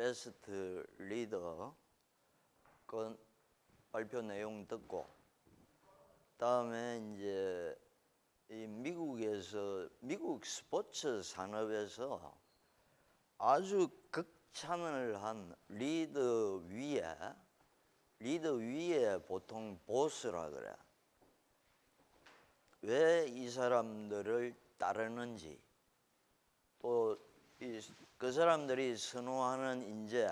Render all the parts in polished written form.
베스트 리더 그 발표 내용 듣고 다음에 이제 이 미국 스포츠 산업에서 아주 극찬을 한 리더 위에 보통 보스라 그래. 왜 이 사람들을 따르는지, 또 그 사람들이 선호하는 인재,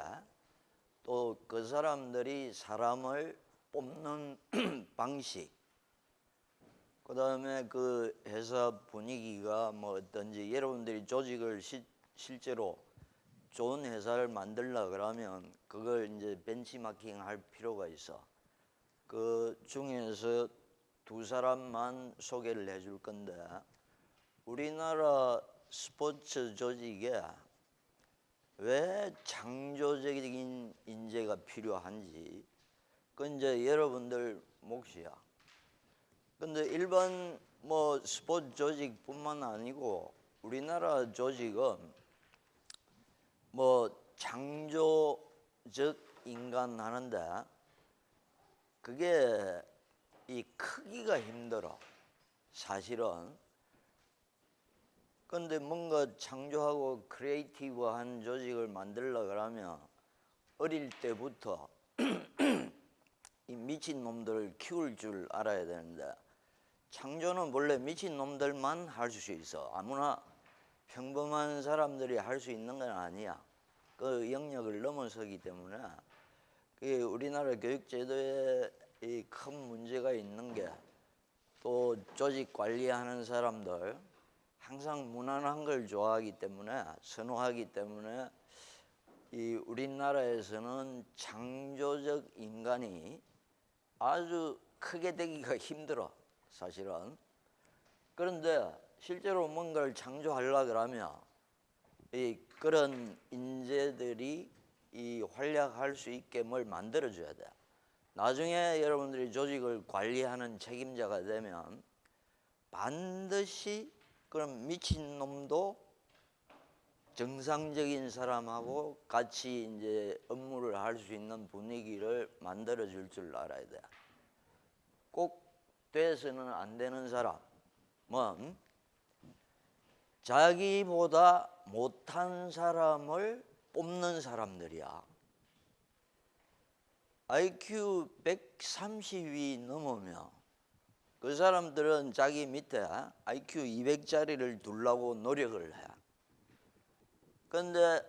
또 그 사람들이 사람을 뽑는 방식, 그 다음에 그 회사 분위기가 뭐 어떤지, 여러분들이 조직을 실제로 좋은 회사를 만들려 그러면 그걸 이제 벤치마킹 할 필요가 있어. 그 중에서 두 사람만 소개를 해줄 건데, 우리나라 스포츠 조직에 왜 창조적인 인재가 필요한지 그건 이제 여러분들 몫이야. 근데 일반 뭐 스포츠 조직뿐만 아니고 우리나라 조직은 뭐 창조적 인간 하는데 그게 이 크기가 힘들어 사실은. 근데 뭔가 창조하고 크리에이티브한 조직을 만들려 그러면 어릴 때부터 이 미친 놈들을 키울 줄 알아야 되는데, 창조는 원래 미친 놈들만 할 수 있어. 아무나 평범한 사람들이 할 수 있는 건 아니야. 그 영역을 넘어서기 때문에 우리나라 교육제도에 이 큰 문제가 있는 게, 또 조직 관리하는 사람들 항상 무난한 걸 좋아하기 때문에, 선호하기 때문에 이 우리나라에서는 창조적 인간이 아주 크게 되기가 힘들어 사실은. 그런데 실제로 뭔가를 창조하려고 그러면 그런 인재들이 활약할 수 있게 뭘 만들어줘야 돼. 나중에 여러분들이 조직을 관리하는 책임자가 되면 반드시 그런 미친놈도 정상적인 사람하고 같이 이제 업무를 할 수 있는 분위기를 만들어줄 줄 알아야 돼. 꼭 돼서는 안 되는 사람, 자기보다 못한 사람을 뽑는 사람들이야. IQ 130이 넘으면 그 사람들은 자기 밑에 IQ 200짜리를 두려고 노력을 해. 그런데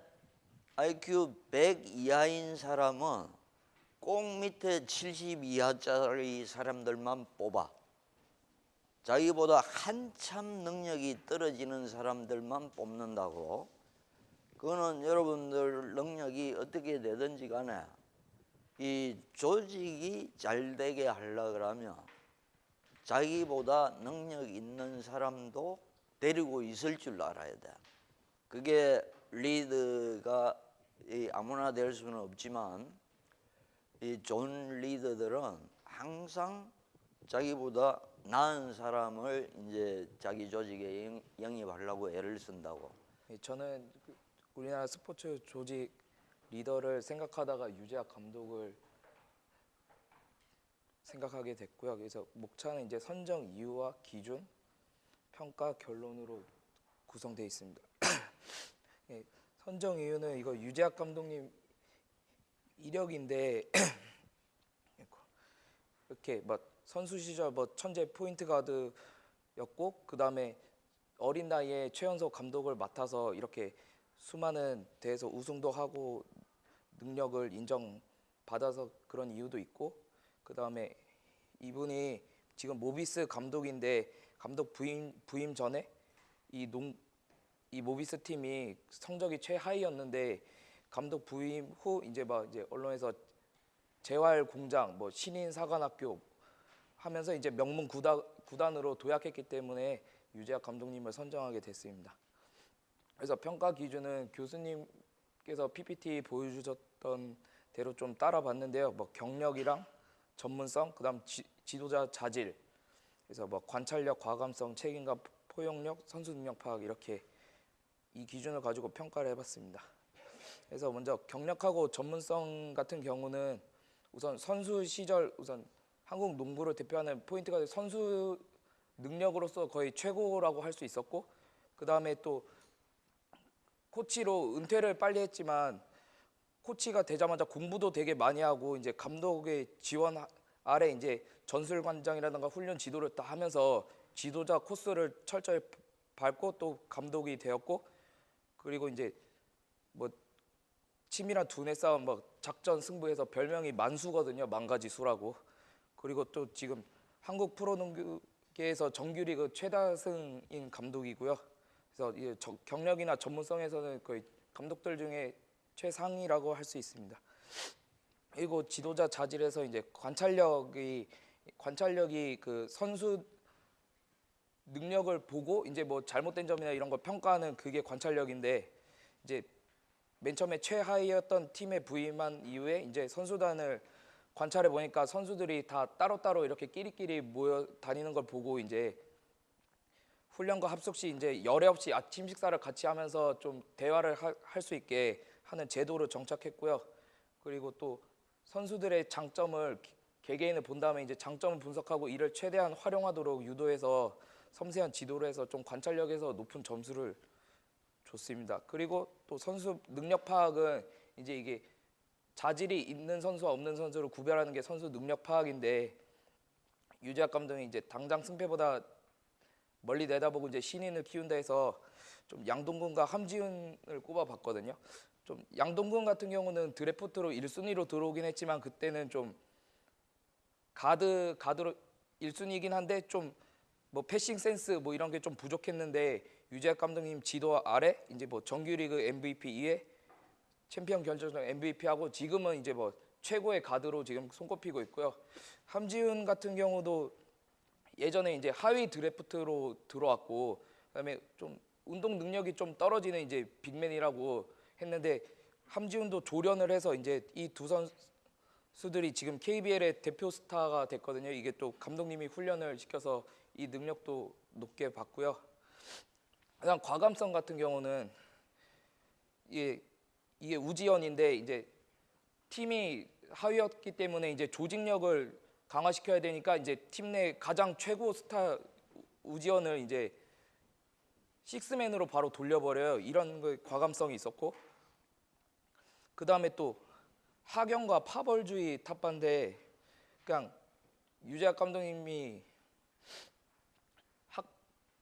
IQ 100 이하인 사람은 꼭 밑에 70 이하짜리 사람들만 뽑아. 자기보다 한참 능력이 떨어지는 사람들만 뽑는다고. 그거는 여러분들 능력이 어떻게 되든지 간에 이 조직이 잘 되게 하려고 그러면 자기보다 능력 있는 사람도 데리고 있을 줄 알아야 돼. 그게 리더가 아무나 될 수는 없지만, 이 좋은 리더들은 항상 자기보다 나은 사람을 이제 자기 조직에 영입하려고 애를 쓴다고. 저는 우리나라 스포츠 조직 리더를 생각하다가 유재학 감독을 생각하게 됐고요. 그래서 목차는 이제 선정 이유와 기준, 평가, 결론으로 구성되어 있습니다. 예, 선정 이유는 이거 유재학 감독님 이력인데 이렇게 선수 시절 천재 포인트 가드였고, 그 다음에 어린 나이에 최연소 감독을 맡아서 이렇게 수많은 대회에서 우승도 하고 능력을 인정받아서 그런 이유도 있고, 그 다음에 이분이 지금 모비스 감독인데 감독 부임 전에 이 모비스 팀이 성적이 최하위였는데 감독 부임 후 이제 언론에서 재활공장, 신인 사관학교 하면서 이제 명문 구단으로 도약했기 때문에 유재학 감독님을 선정하게 됐습니다. 그래서 평가 기준은 교수님께서 PPT 보여주셨던 대로 좀 따라봤는데요. 경력이랑 전문성, 그다음 지도자 자질, 그래서 관찰력, 과감성, 책임감, 포용력, 선수 능력 파악, 이렇게 이 기준을 가지고 평가를 해봤습니다. 그래서 먼저 경력하고 전문성 같은 경우는 우선 선수 시절 우선 한국 농구를 대표하는 포인트가 선수 능력으로서 거의 최고라고 할 수 있었고, 그 다음에 또 코치로 은퇴를 빨리 했지만 코치가 되자마자 공부도 되게 많이 하고 이제 감독의 지원 아래 이제 전술관장이라든가 훈련 지도를 다 하면서 지도자 코스를 철저히 밟고 또 감독이 되었고, 그리고 이제 뭐 치밀한 두뇌 싸움 막 작전 승부에서 별명이 만수거든요. 만가지 수라고. 그리고 또 지금 한국 프로농구계에서 정규리그 최다승인 감독이고요. 그래서 이 경력이나 전문성에서는 거의 감독들 중에 최상이라고 할 수 있습니다. 그리고 지도자 자질에서 이제 관찰력이 그 선수 능력을 보고 이제 뭐 잘못된 점이나 이런 걸 평가하는 그게 관찰력인데, 이제 맨 처음에 최하위였던 팀에 부임한 이후에 이제 선수단을 관찰해 보니까 선수들이 다 따로따로 이렇게 끼리끼리 모여 다니는 걸 보고 이제 훈련과 합숙 시 이제 열애 없이 아침 식사를 같이 하면서 좀 대화를 할 수 있게 하는 제도를 정착했고요. 그리고 또 선수들의 장점을 개개인을 본 다음에 이제 장점을 분석하고 이를 최대한 활용하도록 유도해서 섬세한 지도를 해서 좀 관찰력에서 높은 점수를 줬습니다. 그리고 또 선수 능력 파악은 이제 이게 자질이 있는 선수와 없는 선수를 구별하는 게 선수 능력 파악인데, 유재학 감독이 이제 당장 승패보다 멀리 내다보고 이제 신인을 키운다 해서 좀 양동근과 함지훈을 꼽아봤거든요. 좀 양동근 같은 경우는 드래프트로 1순위로 들어오긴 했지만 그때는 좀 가드로 1순위이긴 한데 좀 뭐 패싱 센스 뭐 이런 게 좀 부족했는데, 유재학 감독님 지도 아래 이제 뭐 정규리그 MVP 이외 챔피언 결정전 MVP하고 지금은 이제 뭐 최고의 가드로 지금 손꼽히고 있고요. 함지훈 같은 경우도 예전에 이제 하위 드래프트로 들어왔고, 그다음에 좀 운동 능력이 좀 떨어지는 이제 빅맨이라고 했는데, 함지훈도 조련을 해서 이제 이 두 선수들이 지금 KBL의 대표 스타가 됐거든요. 이게 또 감독님이 훈련을 시켜서 이 능력도 높게 봤고요. 그다음 과감성 같은 경우는 이게 우지연인데 이제 팀이 하위였기 때문에 이제 조직력을 강화시켜야 되니까 이제 팀 내 가장 최고 스타 우지연을 이제 식스맨으로 바로 돌려버려요. 이런 거 과감성이 있었고, 그 다음에 또 하경과 파벌주의 탑반데, 그냥 유재학 감독님이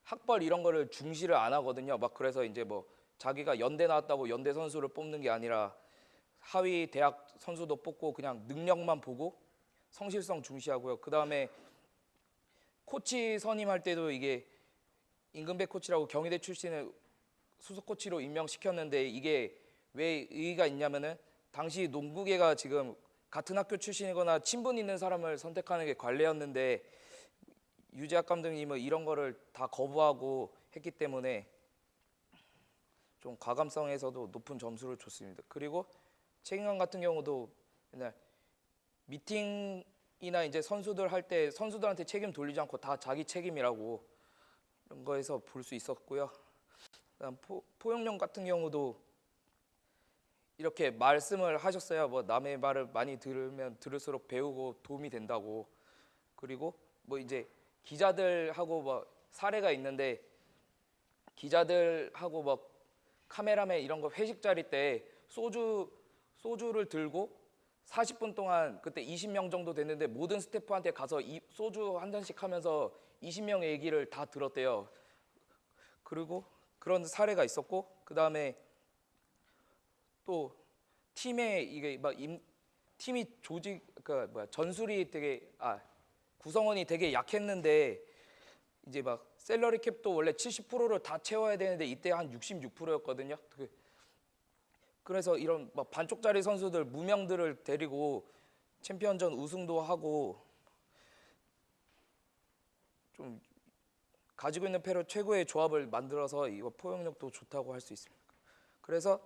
학벌 이런 거를 중시를 안 하거든요. 막 그래서 이제 뭐 자기가 연대 나왔다고 연대 선수를 뽑는 게 아니라 하위 대학 선수도 뽑고 그냥 능력만 보고 성실성 중시하고요. 그 다음에 코치 선임할 때도 이게 임금배 코치라고 경희대 출신을 수석 코치로 임명시켰는데, 이게 왜 의의가 있냐면은 당시 농구계가 지금 같은 학교 출신이거나 친분 있는 사람을 선택하는 게 관례였는데, 유재학 감독님은 이런 거를 다 거부하고 했기 때문에 좀 과감성에서도 높은 점수를 줬습니다. 그리고 책임감 같은 경우도 맨날 미팅이나 이제 선수들 할 때 선수들한테 책임 돌리지 않고 다 자기 책임이라고 이런 거에서 볼 수 있었고요. 그다음 포용력 같은 경우도 이렇게 말씀을 하셨어요. 뭐 남의 말을 많이 들으면 들을수록 배우고 도움이 된다고. 그리고 뭐 이제 기자들하고 뭐 사례가 있는데, 기자들하고 뭐 카메라맨 이런 거 회식 자리 때 소주를 들고 40분 동안, 그때 20명 정도 됐는데 모든 스태프한테 가서 소주 한 잔씩 하면서 20명의 얘기를 다 들었대요. 그리고 그런 사례가 있었고, 그 다음에 또 팀에 이게 막 팀이 전술이 되게 구성원이 되게 약했는데, 이제 막 셀러리 캡도 원래 70%를 다 채워야 되는데 이때 한 66%였거든요. 그래서 이런 막 반쪽짜리 선수들 무명들을 데리고 챔피언전 우승도 하고 좀 가지고 있는 패로 최고의 조합을 만들어서 이거 포용력도 좋다고 할 수 있습니다. 그래서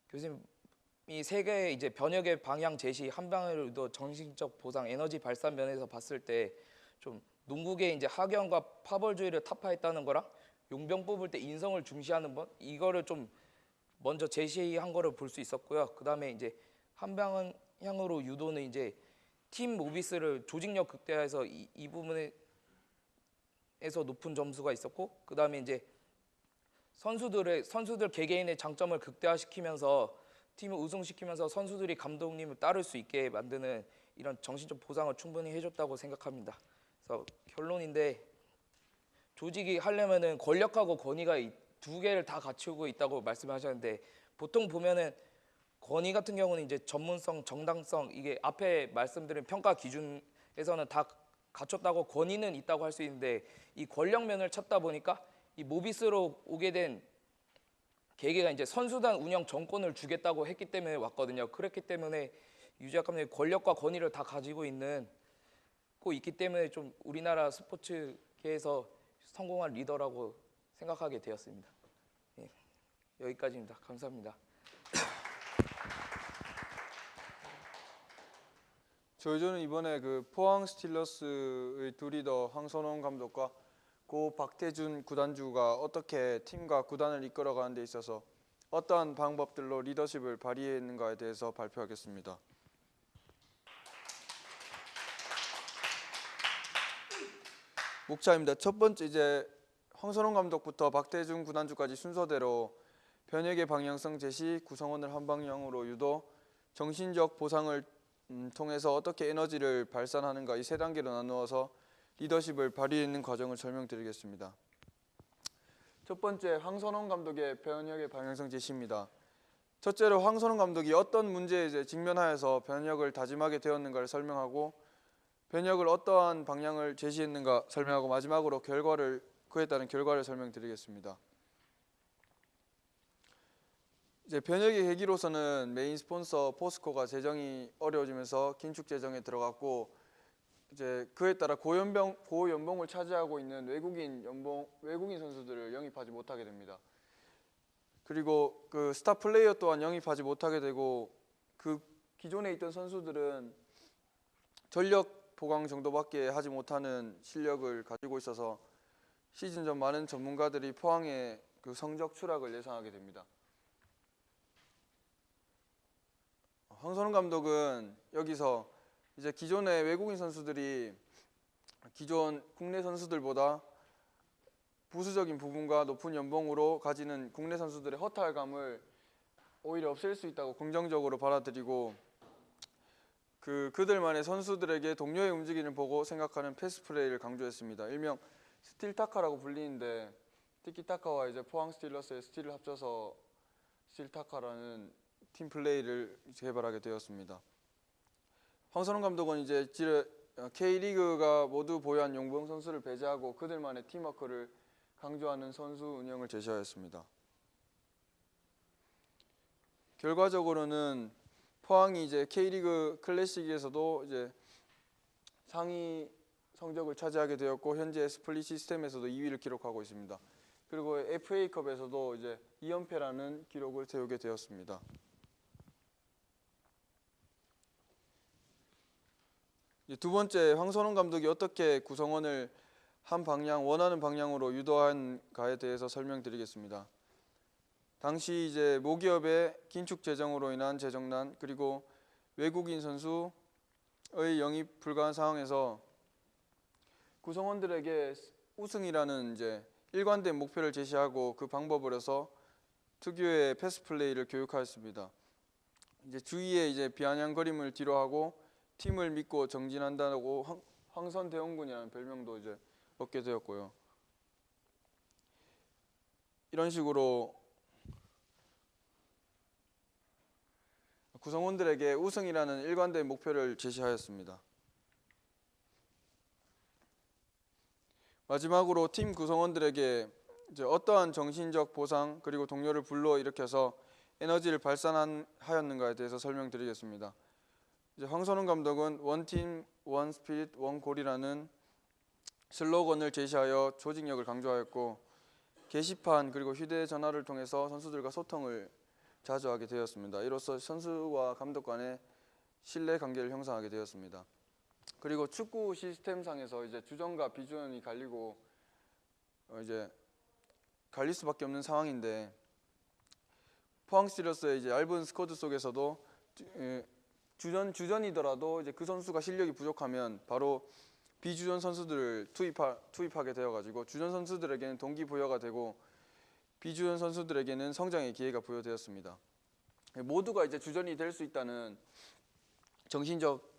교수님이 세계의 이제 변혁의 방향 제시, 한방으로도 정신적 보상, 에너지 발산 면에서 봤을 때 좀 농구계 이제 하경과 파벌주의를 타파했다는 거랑 용병 뽑을 때 인성을 중시하는 것, 이거를 좀 먼저 제시한 거를 볼 수 있었고요. 그다음에 이제 한 방향으로 유도는 이제 팀 모비스를 조직력 극대화해서 이 부분에서 높은 점수가 있었고, 그다음에 이제 선수들 개개인의 장점을 극대화시키면서 팀을 우승시키면서 선수들이 감독님을 따를 수 있게 만드는 이런 정신적 보상을 충분히 해줬다고 생각합니다. 그래서 결론인데, 조직이 하려면은 권력하고 권위가 두 개를 다 갖추고 있다고 말씀하셨는데, 보통 보면은 권위 같은 경우는 이제 전문성, 정당성, 이게 앞에 말씀드린 평가 기준에서는 다 갖췄다고 권위는 있다고 할 수 있는데, 이 권력면을 찾다 보니까 이 모비스로 오게 된 계기가 이제 선수단 운영 정권을 주겠다고 했기 때문에 왔거든요. 그렇기 때문에 유재학 감독이 권력과 권위를 다 가지고 있기 때문에 좀 우리나라 스포츠계에서 성공한 리더라고 생각하게 되었습니다. 예, 여기까지입니다. 감사합니다. 저희는 이번에 그 포항 스틸러스의 두 리더 황선홍 감독과 고 박태준 구단주가 어떻게 팀과 구단을 이끌어가는 데 있어서 어떠한 방법들로 리더십을 발휘했는가에 대해서 발표하겠습니다. 목차입니다. 첫 번째 이제 황선홍 감독부터 박태준 구단주까지 순서대로 변혁의 방향성 제시, 구성원을 한 방향으로 유도, 정신적 보상을 통해서 어떻게 에너지를 발산하는가, 이 세 단계로 나누어서 리더십을 발휘하는 과정을 설명드리겠습니다. 첫 번째, 황선홍 감독의 변혁의 방향성 제시입니다. 첫째로 황선홍 감독이 어떤 문제에 이제 직면하여서 변혁을 다짐하게 되었는가를 설명하고, 변혁을 어떠한 방향을 제시했는가 설명하고, 마지막으로 그에 따른 결과를 설명드리겠습니다. 이제 변혁의 계기로서는 메인 스폰서 포스코가 재정이 어려워지면서 긴축 재정에 들어갔고, 이제 그에 따라 고연봉을 차지하고 있는 외국인 선수들을 영입하지 못하게 됩니다. 그리고 그 스타 플레이어 또한 영입하지 못하게 되고, 그 기존에 있던 선수들은 전력 보강 정도밖에 하지 못하는 실력을 가지고 있어서 시즌 전 많은 전문가들이 포항의 그 성적 추락을 예상하게 됩니다. 황선홍 감독은 여기서 이제 기존의 외국인 선수들이 기존 국내 선수들보다 부수적인 부분과 높은 연봉으로 가지는 국내 선수들의 허탈감을 오히려 없앨 수 있다고 긍정적으로 받아들이고, 그들만의 선수들에게 동료의 움직임을 보고 생각하는 패스 플레이를 강조했습니다. 일명 스틸타카라고 불리는데, 티키타카와 이제 포항 스틸러스의 스틸을 합쳐서 스틸타카라는 팀 플레이를 개발하게 되었습니다. 황선홍 감독은 이제 K리그가 모두 보유한 용병 선수를 배제하고 그들만의 팀워크를 강조하는 선수 운영을 제시하였습니다. 결과적으로는 포항이 이제 K리그 클래식에서도 이제 상위 성적을 차지하게 되었고, 현재 스플릿 시스템에서도 2위를 기록하고 있습니다. 그리고 FA컵에서도 이제 2연패라는 기록을 세우게 되었습니다. 두 번째, 황선홍 감독이 어떻게 구성원을 원하는 방향으로 유도한가에 대해서 설명드리겠습니다. 당시 이제 모기업의 긴축 재정으로 인한 재정난, 그리고 외국인 선수의 영입 불가한 상황에서 구성원들에게 우승이라는 이제 일관된 목표를 제시하고 그 방법을 해서 특유의 패스 플레이를 교육하였습니다. 이제 주위에 이제 비아냥거림을 뒤로하고 팀을 믿고 정진한다고 황선대원군이라는 별명도 이제 얻게 되었고요. 이런 식으로 구성원들에게 우승이라는 일관된 목표를 제시하였습니다. 마지막으로 팀 구성원들에게 이제 어떠한 정신적 보상 그리고 동료를 불러일으켜서 에너지를 발산하였는가에 대해서 설명드리겠습니다. 이제 황선홍 감독은 원팀, 원스피릿, 원골이라는 슬로건을 제시하여 조직력을 강조하였고, 게시판 그리고 휴대전화를 통해서 선수들과 소통을 자주 하게 되었습니다. 이로써 선수와 감독 간의 신뢰 관계를 형성하게 되었습니다. 그리고 축구 시스템상에서 이제 주전과 비주전이 갈리고 이제 갈릴 수밖에 없는 상황인데, 포항 스틸러스의 이제 얇은 스쿼드 속에서도 주전이더라도 이제 그 선수가 실력이 부족하면 바로 비주전 선수들을 투입하게 되어가지고 주전 선수들에게는 동기부여가 되고 비주전 선수들에게는 성장의 기회가 부여되었습니다. 모두가 이제 주전이 될 수 있다는 정신적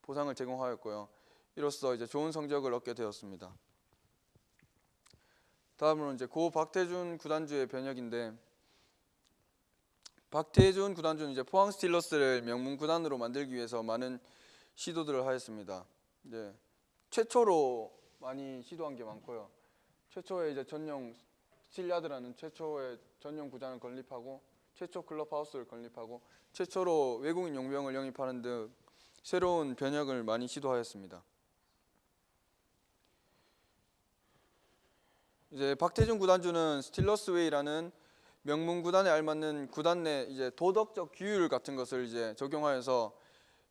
보상을 제공하였고요. 이로써 이제 좋은 성적을 얻게 되었습니다. 다음으로 이제 고 박태준 구단주의 변혁인데, 박태준 구단주는 이제 포항 스틸러스를 명문 구단으로 만들기 위해서 많은 시도들을 하였습니다. 이제 최초로 많이 시도한 게 많고요. 최초에 이제 전용 스틸야드라는 최초의 전용 구장을 건립하고 최초 클럽하우스를 건립하고 최초로 외국인 용병을 영입하는 등 새로운 변혁을 많이 시도하였습니다. 이제 박태준 구단주는 스틸러스 웨이라는 명문 구단에 알맞는 구단 내 이제 도덕적 규율 같은 것을 이제 적용하여서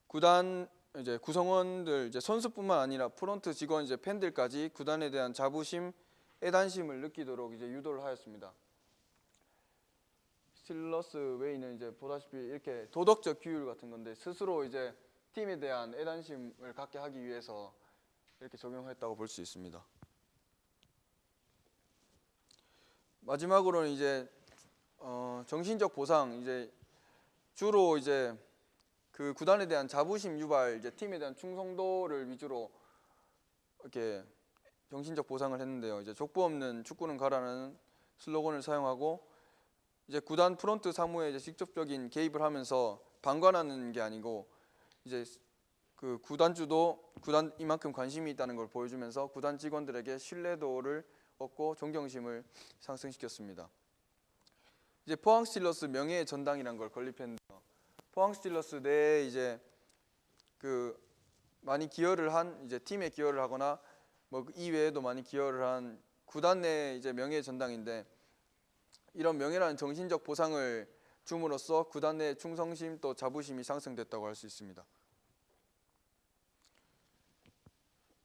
구단 이제 구성원들 이제 선수뿐만 아니라 프론트 직원 이제 팬들까지 구단에 대한 자부심, 애단심을 느끼도록 이제 유도를 하였습니다. 스틸러스 웨이는 이제 보다시피 이렇게 도덕적 규율 같은 건데 스스로 이제 팀에 대한 애단심을 갖게 하기 위해서 이렇게 적용했다고 볼 수 있습니다. 마지막으로는 이제 정신적 보상, 이제 주로 이제 그 구단에 대한 자부심 유발, 이제 팀에 대한 충성도를 위주로 이렇게 정신적 보상을 했는데요. 이제 족보 없는 축구는 가라는 슬로건을 사용하고 이제 구단 프론트 사무에 이제 직접적인 개입을 하면서 방관하는 게 아니고 이제 그 구단주도 구단 이만큼 관심이 있다는 걸 보여주면서 구단 직원들에게 신뢰도를 얻고 존경심을 상승시켰습니다. 이제 포항 스틸러스 명예의 전당이라는 걸 건립했는데요. 포항 스틸러스 내에 이제 그 많이 기여를 한 이제 팀에 기여를 하거나 뭐 이외에도 많이 기여를 한 구단 내 이제 명예의 전당인데, 이런 명예라는 정신적 보상을 줌으로써 구단 내 충성심 또 자부심이 상승됐다고 할 수 있습니다.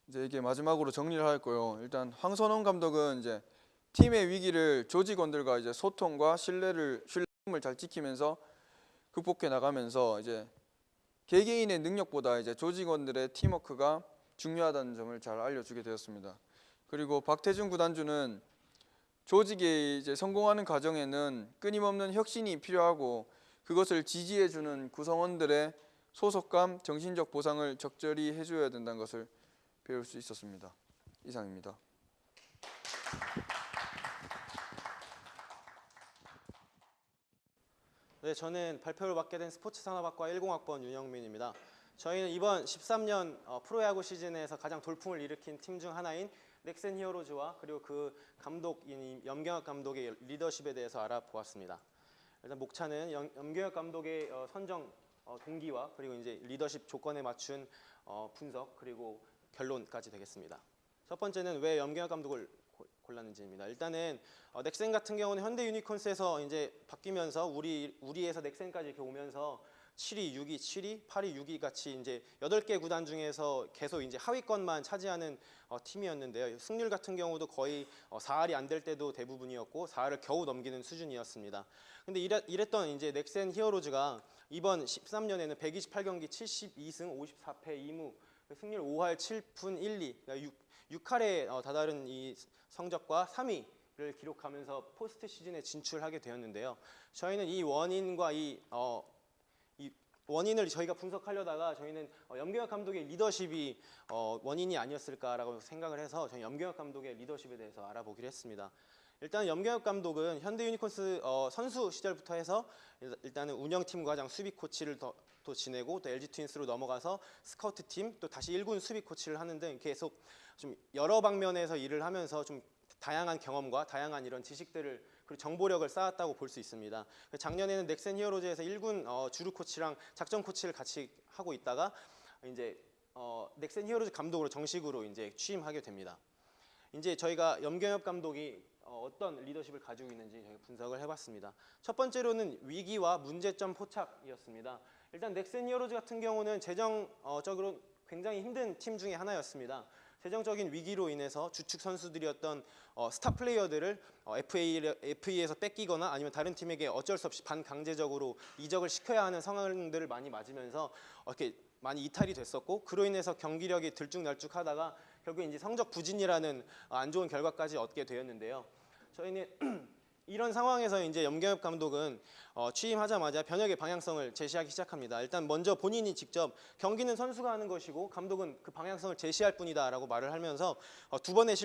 이제 이게 마지막으로 정리를 할 거예요. 일단 황선홍 감독은 이제 팀의 위기를 조직원들과 이제 소통과 신뢰를 잘 지키면서 극복해 나가면서 이제 개개인의 능력보다 이제 조직원들의 팀워크가 중요하다는 점을 잘 알려주게 되었습니다. 그리고 박태준 구단주는 조직이 이제 성공하는 과정에는 끊임없는 혁신이 필요하고 그것을 지지해주는 구성원들의 소속감, 정신적 보상을 적절히 해줘야 된다는 것을 배울 수 있었습니다. 이상입니다. 네, 저는 발표를 맡게 된 스포츠산업학과 10학번 윤영민입니다. 저희는 이번 13년 프로야구 시즌에서 가장 돌풍을 일으킨 팀 중 하나인 넥센 히어로즈와 그리고 그 감독인 염경엽 감독의 리더십에 대해서 알아보았습니다. 일단 목차는 염경엽 감독의 선정 동기와 그리고 이제 리더십 조건에 맞춘 분석 그리고 결론까지 되겠습니다. 첫 번째는 왜 염경엽 감독을 골랐는지입니다. 일단은 넥센 같은 경우는 현대 유니콘스에서 이제 바뀌면서 우리에서 넥센까지 이렇게 오면서 7위, 6위, 7위, 8위, 6위 같이 이제 8개 구단 중에서 계속 이제 하위권만 차지하는 팀이었는데요. 승률 같은 경우도 거의 4할이 안 될 때도 대부분이었고 4할을 겨우 넘기는 수준이었습니다. 근데 이랬던 이제 넥센 히어로즈가 이번 13년에는 128경기 72승 54패 2무 승률 5할 7푼 1리 그러니까 6할에 다다른 이 성적과 3위를 기록하면서 포스트 시즌에 진출하게 되었는데요. 저희는 이 원인과 이 원인을 저희가 분석하려다가 저희는 염경엽 감독의 리더십이 원인이 아니었을까라고 생각을 해서 저희 염경엽 감독의 리더십에 대해서 알아보기로 했습니다. 일단 염경엽 감독은 현대 유니콘스 선수 시절부터 해서 일단은 운영팀 과장 수비 코치를 또 지내고 또 LG 트윈스로 넘어가서 스카우트 팀 또 다시 1군 수비 코치를 하는 등 계속 좀 여러 방면에서 일을 하면서 좀 다양한 경험과 다양한 이런 지식들을 그리고 정보력을 쌓았다고 볼 수 있습니다. 작년에는 넥센 히어로즈에서 1군 주루 코치랑 작전 코치를 같이 하고 있다가 이제 넥센 히어로즈 감독으로 정식으로 이제 취임하게 됩니다. 이제 저희가 염경엽 감독이 어떤 리더십을 가지고 있는지 저희가 분석을 해봤습니다. 첫 번째로는 위기와 문제점 포착이었습니다. 일단 넥센 히어로즈 같은 경우는 재정적으로 굉장히 힘든 팀 중에 하나였습니다. 재정적인 위기로 인해서 주축 선수들이었던 스타 플레이어들을 FA에서 뺏기거나 아니면 다른 팀에게 어쩔 수 없이 반강제적으로 이적을 시켜야 하는 상황들을 많이 맞으면서 이렇게 많이 이탈이 됐었고, 그로 인해서 경기력이 들쭉날쭉하다가 결국 이제 성적 부진이라는 안 좋은 결과까지 얻게 되었는데요. 저희는 이런 상황에서 이제 염경엽 감독은 취임하자마자 변혁의 방향성을 제시하기 시작합니다. 일단 먼저 본인이 직접 경기는 선수가 하는 것이고 감독은 그 방향성을 제시할 뿐이다라고 말을 하면서 두 번의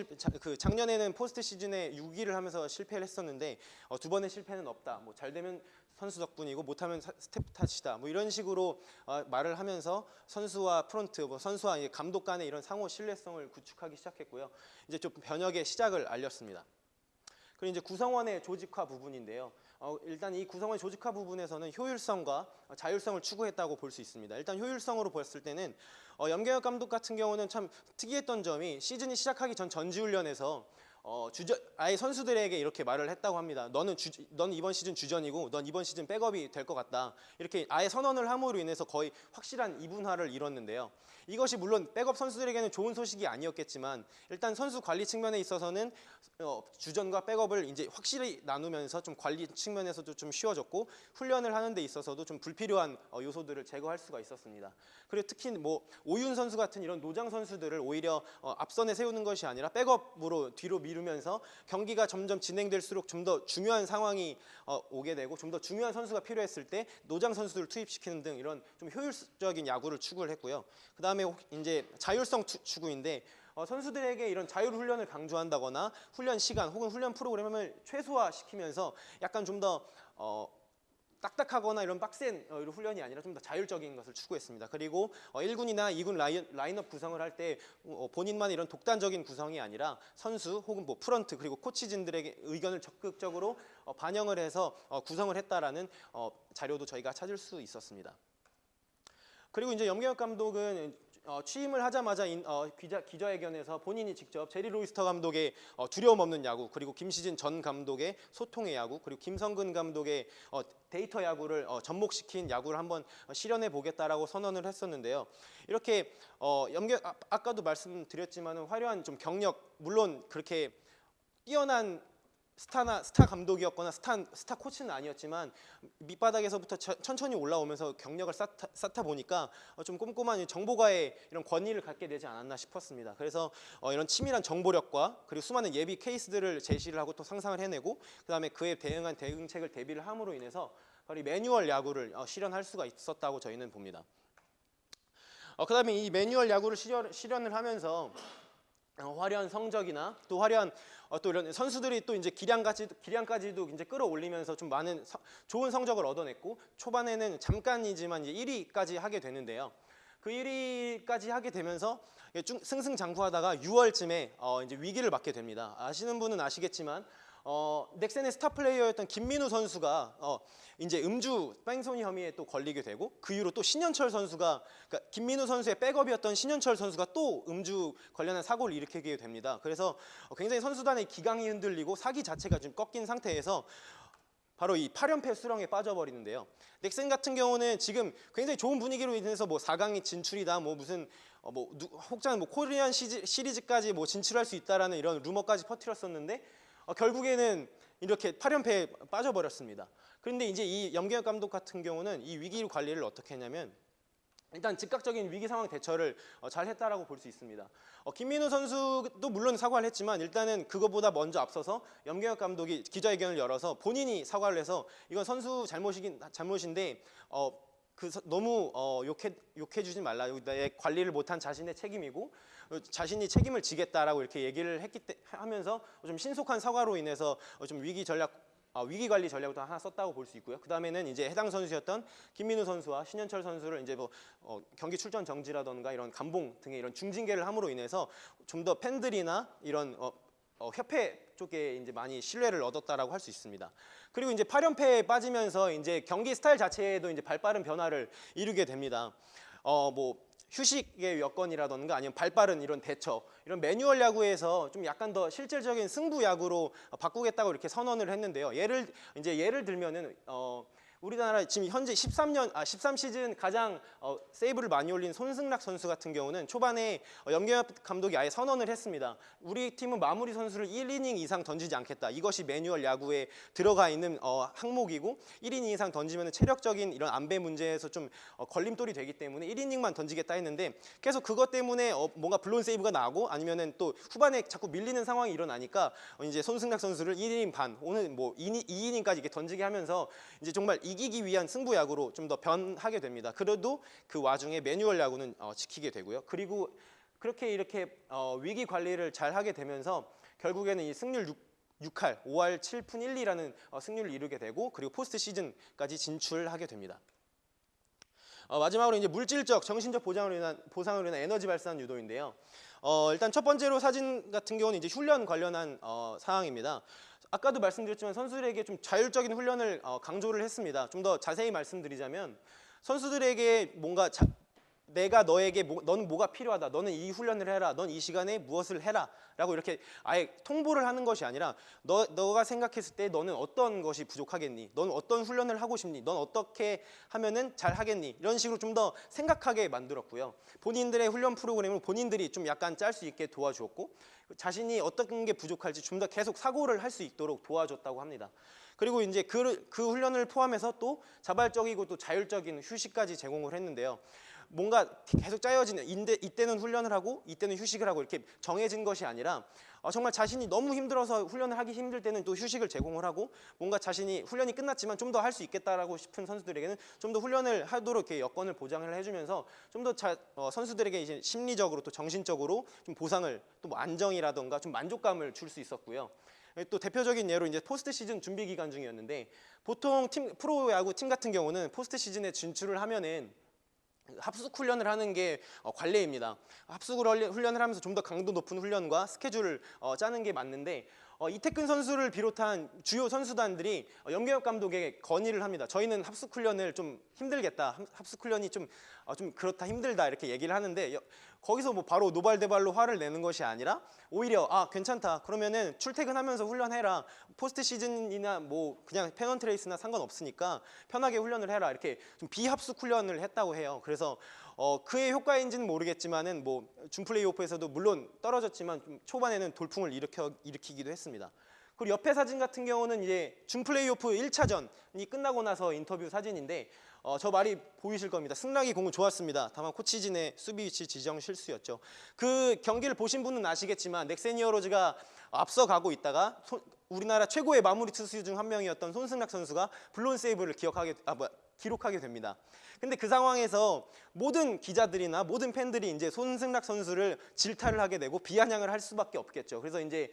작년에는 포스트 시즌에 6위를 하면서 실패를 했었는데 두 번의 실패는 없다. 뭐 잘 되면 선수 덕분이고 못하면 스태프 탓이다. 뭐 이런 식으로 말을 하면서 선수와 프론트, 선수와 이제 감독 간의 이런 상호 신뢰성을 구축하기 시작했고요. 이제 좀 변혁의 시작을 알렸습니다. 그리고 이제 구성원의 조직화 부분인데요. 일단 이 구성원의 조직화 부분에서는 효율성과 자율성을 추구했다고 볼 수 있습니다. 일단 효율성으로 봤을 때는 염경엽 감독 같은 경우는 참 특이했던 점이 시즌이 시작하기 전 전지훈련에서 아예 선수들에게 이렇게 말을 했다고 합니다. 넌 이번 시즌 주전이고 넌 이번 시즌 백업이 될 것 같다. 이렇게 아예 선언을 함으로 인해서 거의 확실한 이분화를 이뤘는데요. 이것이 물론 백업 선수들에게는 좋은 소식이 아니었겠지만 일단 선수 관리 측면에 있어서는 주전과 백업을 이제 확실히 나누면서 좀 관리 측면에서도 좀 쉬워졌고 훈련을 하는 데 있어서도 좀 불필요한 요소들을 제거할 수가 있었습니다. 그리고 특히 뭐 오윤 선수 같은 이런 노장 선수들을 오히려 앞선에 세우는 것이 아니라 백업으로 뒤로 미루면서 경기가 점점 진행될수록 좀 더 중요한 상황이 오게 되고 좀 더 중요한 선수가 필요했을 때 노장 선수들을 투입시키는 등 이런 좀 효율적인 야구를 추구를 했고요. 그다음에 이제 자율성 추구인데 선수들에게 이런 자율 훈련을 강조한다거나 훈련 시간 혹은 훈련 프로그램을 최소화시키면서 약간 좀 더 딱딱하거나 이런 빡센 이런 훈련이 아니라 좀 더 자율적인 것을 추구했습니다. 그리고 1군이나 2군 라인업 구성을 할 때 본인만 이런 독단적인 구성이 아니라 선수 혹은 뭐 프런트 그리고 코치진들에게 의견을 적극적으로 반영을 해서 구성을 했다라는 자료도 저희가 찾을 수 있었습니다. 그리고 이제 염경엽 감독은 취임을 하자마자 기자회견에서 본인이 직접 제리 로이스터 감독의 두려움 없는 야구, 그리고 김시진 전 감독의 소통의 야구, 그리고 김성근 감독의 데이터 야구를 접목시킨 야구를 한번 실현해 보겠다라고 선언을 했었는데요. 이렇게 아까도 말씀드렸지만 화려한 좀 경력, 물론 그렇게 뛰어난 스타 감독이었거나 스타 코치는 아니었지만 밑바닥에서부터 천천히 올라오면서 경력을 쌓다 보니까 좀 꼼꼼한 정보가의 이런 권위를 갖게 되지 않았나 싶었습니다. 그래서 이런 치밀한 정보력과 그리고 수많은 예비 케이스들을 제시를 하고 또 상상을 해내고 그다음에 그에 대응한 대응책을 대비를 함으로 인해서 바로 이 매뉴얼 야구를 실현할 수가 있었다고 저희는 봅니다. 그다음에 이 매뉴얼 야구를 실현을 하면서 화려한 성적이나 또 화려한 또 이런 선수들이 또 이제 기량까지도 이제 끌어올리면서 좀 많은 좋은 성적을 얻어냈고 초반에는 잠깐이지만 이제 1위까지 하게 되는데요. 그 1위까지 하게 되면서 승승장구하다가 6월쯤에 이제 위기를 맞게 됩니다. 아시는 분은 아시겠지만 넥센의 스타 플레이어였던 김민우 선수가 이제 음주 뺑소니 혐의에 또 걸리게 되고 그 이후로 또 신현철 선수가 그러니까 김민우 선수의 백업이었던 신현철 선수가 또 음주 관련한 사고를 일으키게 됩니다. 그래서 굉장히 선수단의 기강이 흔들리고 사기 자체가 좀 꺾인 상태에서 바로 이 8연패 수렁에 빠져버리는데요. 넥센 같은 경우는 지금 굉장히 좋은 분위기로 인해서 뭐 4강이 진출이다, 뭐 무슨 혹자는 뭐 코리안 시리즈까지 뭐 진출할 수 있다라는 이런 루머까지 퍼뜨렸었는데 결국에는 이렇게 8연패에 빠져버렸습니다. 그런데 이제 이 염경엽 감독 같은 경우는 이 위기 관리를 어떻게 했냐면 일단 즉각적인 위기 상황 대처를 잘 했다라고 볼 수 있습니다. 김민우 선수도 물론 사과를 했지만 일단은 그것보다 먼저 앞서서 염경엽 감독이 기자회견을 열어서 본인이 사과를 해서 이건 선수 잘못인데 너무 욕해주지 말라. 내 관리를 못한 자신의 책임이고 자신이 책임을 지겠다라고 이렇게 얘기를 하면서 좀 신속한 사과로 인해서 좀 위기 관리 전략을 또 하나 썼다고 볼 수 있고요. 그 다음에는 이제 해당 선수였던 김민우 선수와 신현철 선수를 이제 경기 출전 정지라던가 이런 감봉 등의 이런 중징계를 함으로 인해서 좀 더 팬들이나 이런 협회 쪽에 이제 많이 신뢰를 얻었다라고 할 수 있습니다. 그리고 이제 8연패에 빠지면서 이제 경기 스타일 자체에도 이제 발빠른 변화를 이루게 됩니다. 휴식의 여건이라던가 아니면 발빠른 이런 대처, 이런 매뉴얼 야구에서 좀 약간 더 실질적인 승부 야구로 바꾸겠다고 이렇게 선언을 했는데요. 예를 들면은 우리나라 지금 현재 13 시즌 가장 세이브를 많이 올린 손승락 선수 같은 경우는 초반에 염경엽 감독이 아예 선언을 했습니다. 우리 팀은 마무리 선수를 1이닝 이상 던지지 않겠다. 이것이 매뉴얼 야구에 들어가 있는 항목이고 1이닝 이상 던지면 체력적인 이런 안배 문제에서 좀 걸림돌이 되기 때문에 1이닝만 던지겠다 했는데 계속 그것 때문에 뭔가 블론 세이브가 나고 아니면은 또 후반에 자꾸 밀리는 상황이 일어나니까 이제 손승락 선수를 1이닝 반 오늘 뭐 2이닝까지 이렇게 던지게 하면서 이제 정말 이기기 위한 승부 야구로 좀 더 변하게 됩니다. 그래도 그 와중에 매뉴얼 야구는 지키게 되고요. 그리고 이렇게 위기 관리를 잘 하게 되면서 결국에는 이 승률 6할, 5할 7푼 1리라는 승률을 이루게 되고 그리고 포스트 시즌까지 진출하게 됩니다. 마지막으로 이제 물질적, 정신적 보상으로 인한 에너지 발산 유도인데요. 일단 첫 번째로 사진 같은 경우는 이제 훈련 관련한 사항입니다. 아까도 말씀드렸지만 선수들에게 좀 자율적인 훈련을 강조를 했습니다. 좀 더 자세히 말씀드리자면 선수들에게 뭔가 내가 너에게 너는 뭐가 필요하다. 너는 이 훈련을 해라. 넌 이 시간에 무엇을 해라. 라고 이렇게 아예 통보를 하는 것이 아니라 너가 생각했을 때 너는 어떤 것이 부족하겠니? 너는 어떤 훈련을 하고 싶니? 넌 어떻게 하면은 잘 하겠니? 이런 식으로 좀 더 생각하게 만들었고요. 본인들의 훈련 프로그램을 본인들이 좀 약간 짤 수 있게 도와주었고 자신이 어떤 게 부족할지 좀 더 계속 사고를 할 수 있도록 도와줬다고 합니다. 그리고 이제 그 훈련을 포함해서 또 자발적이고 또 자율적인 휴식까지 제공을 했는데요. 뭔가 계속 짜여지는 이때는 훈련을 하고 이때는 휴식을 하고 이렇게 정해진 것이 아니라 정말 자신이 너무 힘들어서 훈련을 하기 힘들 때는 또 휴식을 제공을 하고 뭔가 자신이 훈련이 끝났지만 좀 더 할 수 있겠다라고 싶은 선수들에게는 좀 더 훈련을 하도록 이렇게 여건을 보장을 해주면서 좀 더 선수들에게 이제 심리적으로 또 정신적으로 좀 보상을 또 뭐 안정이라던가 좀 만족감을 줄 수 있었고요. 또 대표적인 예로 이제 포스트 시즌 준비 기간 중이었는데 보통 프로야구 팀 같은 경우는 포스트 시즌에 진출을 하면은 합숙 훈련을 하는 게 관례입니다. 합숙 훈련을 하면서 좀 더 강도 높은 훈련과 스케줄을 짜는 게 맞는데 이태근 선수를 비롯한 주요 선수단들이 염경엽 감독에게 건의를 합니다. 저희는 합숙 훈련을 좀 힘들겠다. 합숙 훈련이 좀 그렇다 힘들다 이렇게 얘기를 하는데 거기서 뭐 바로 노발대발로 화를 내는 것이 아니라 오히려 괜찮다. 그러면은 출퇴근하면서 훈련해라. 포스트 시즌이나 뭐 그냥 페넌트 레이스나 상관없으니까 편하게 훈련을 해라. 이렇게 좀 비합숙 훈련을 했다고 해요. 그래서 그의 효과인지는 모르겠지만은 뭐 준 플레이오프에서도 물론 떨어졌지만 좀 초반에는 돌풍을 일으키기도 했습니다. 그리고 옆에 사진 같은 경우는 이제 준 플레이오프 1차전이 끝나고 나서 인터뷰 사진인데 저 말이 보이실 겁니다. 승락이 공은 좋았습니다. 다만 코치진의 수비 위치 지정 실수였죠. 그 경기를 보신 분은 아시겠지만 넥센 히어로즈가 앞서가고 있다가 우리나라 최고의 마무리 투수 중 한 명이었던 손승락 선수가 블론 세이브를 기록하게 됩니다. 근데 그 상황에서 모든 기자들이나 모든 팬들이 이제 손승락 선수를 질타를 하게 되고 비아냥을 할 수밖에 없겠죠. 그래서 이제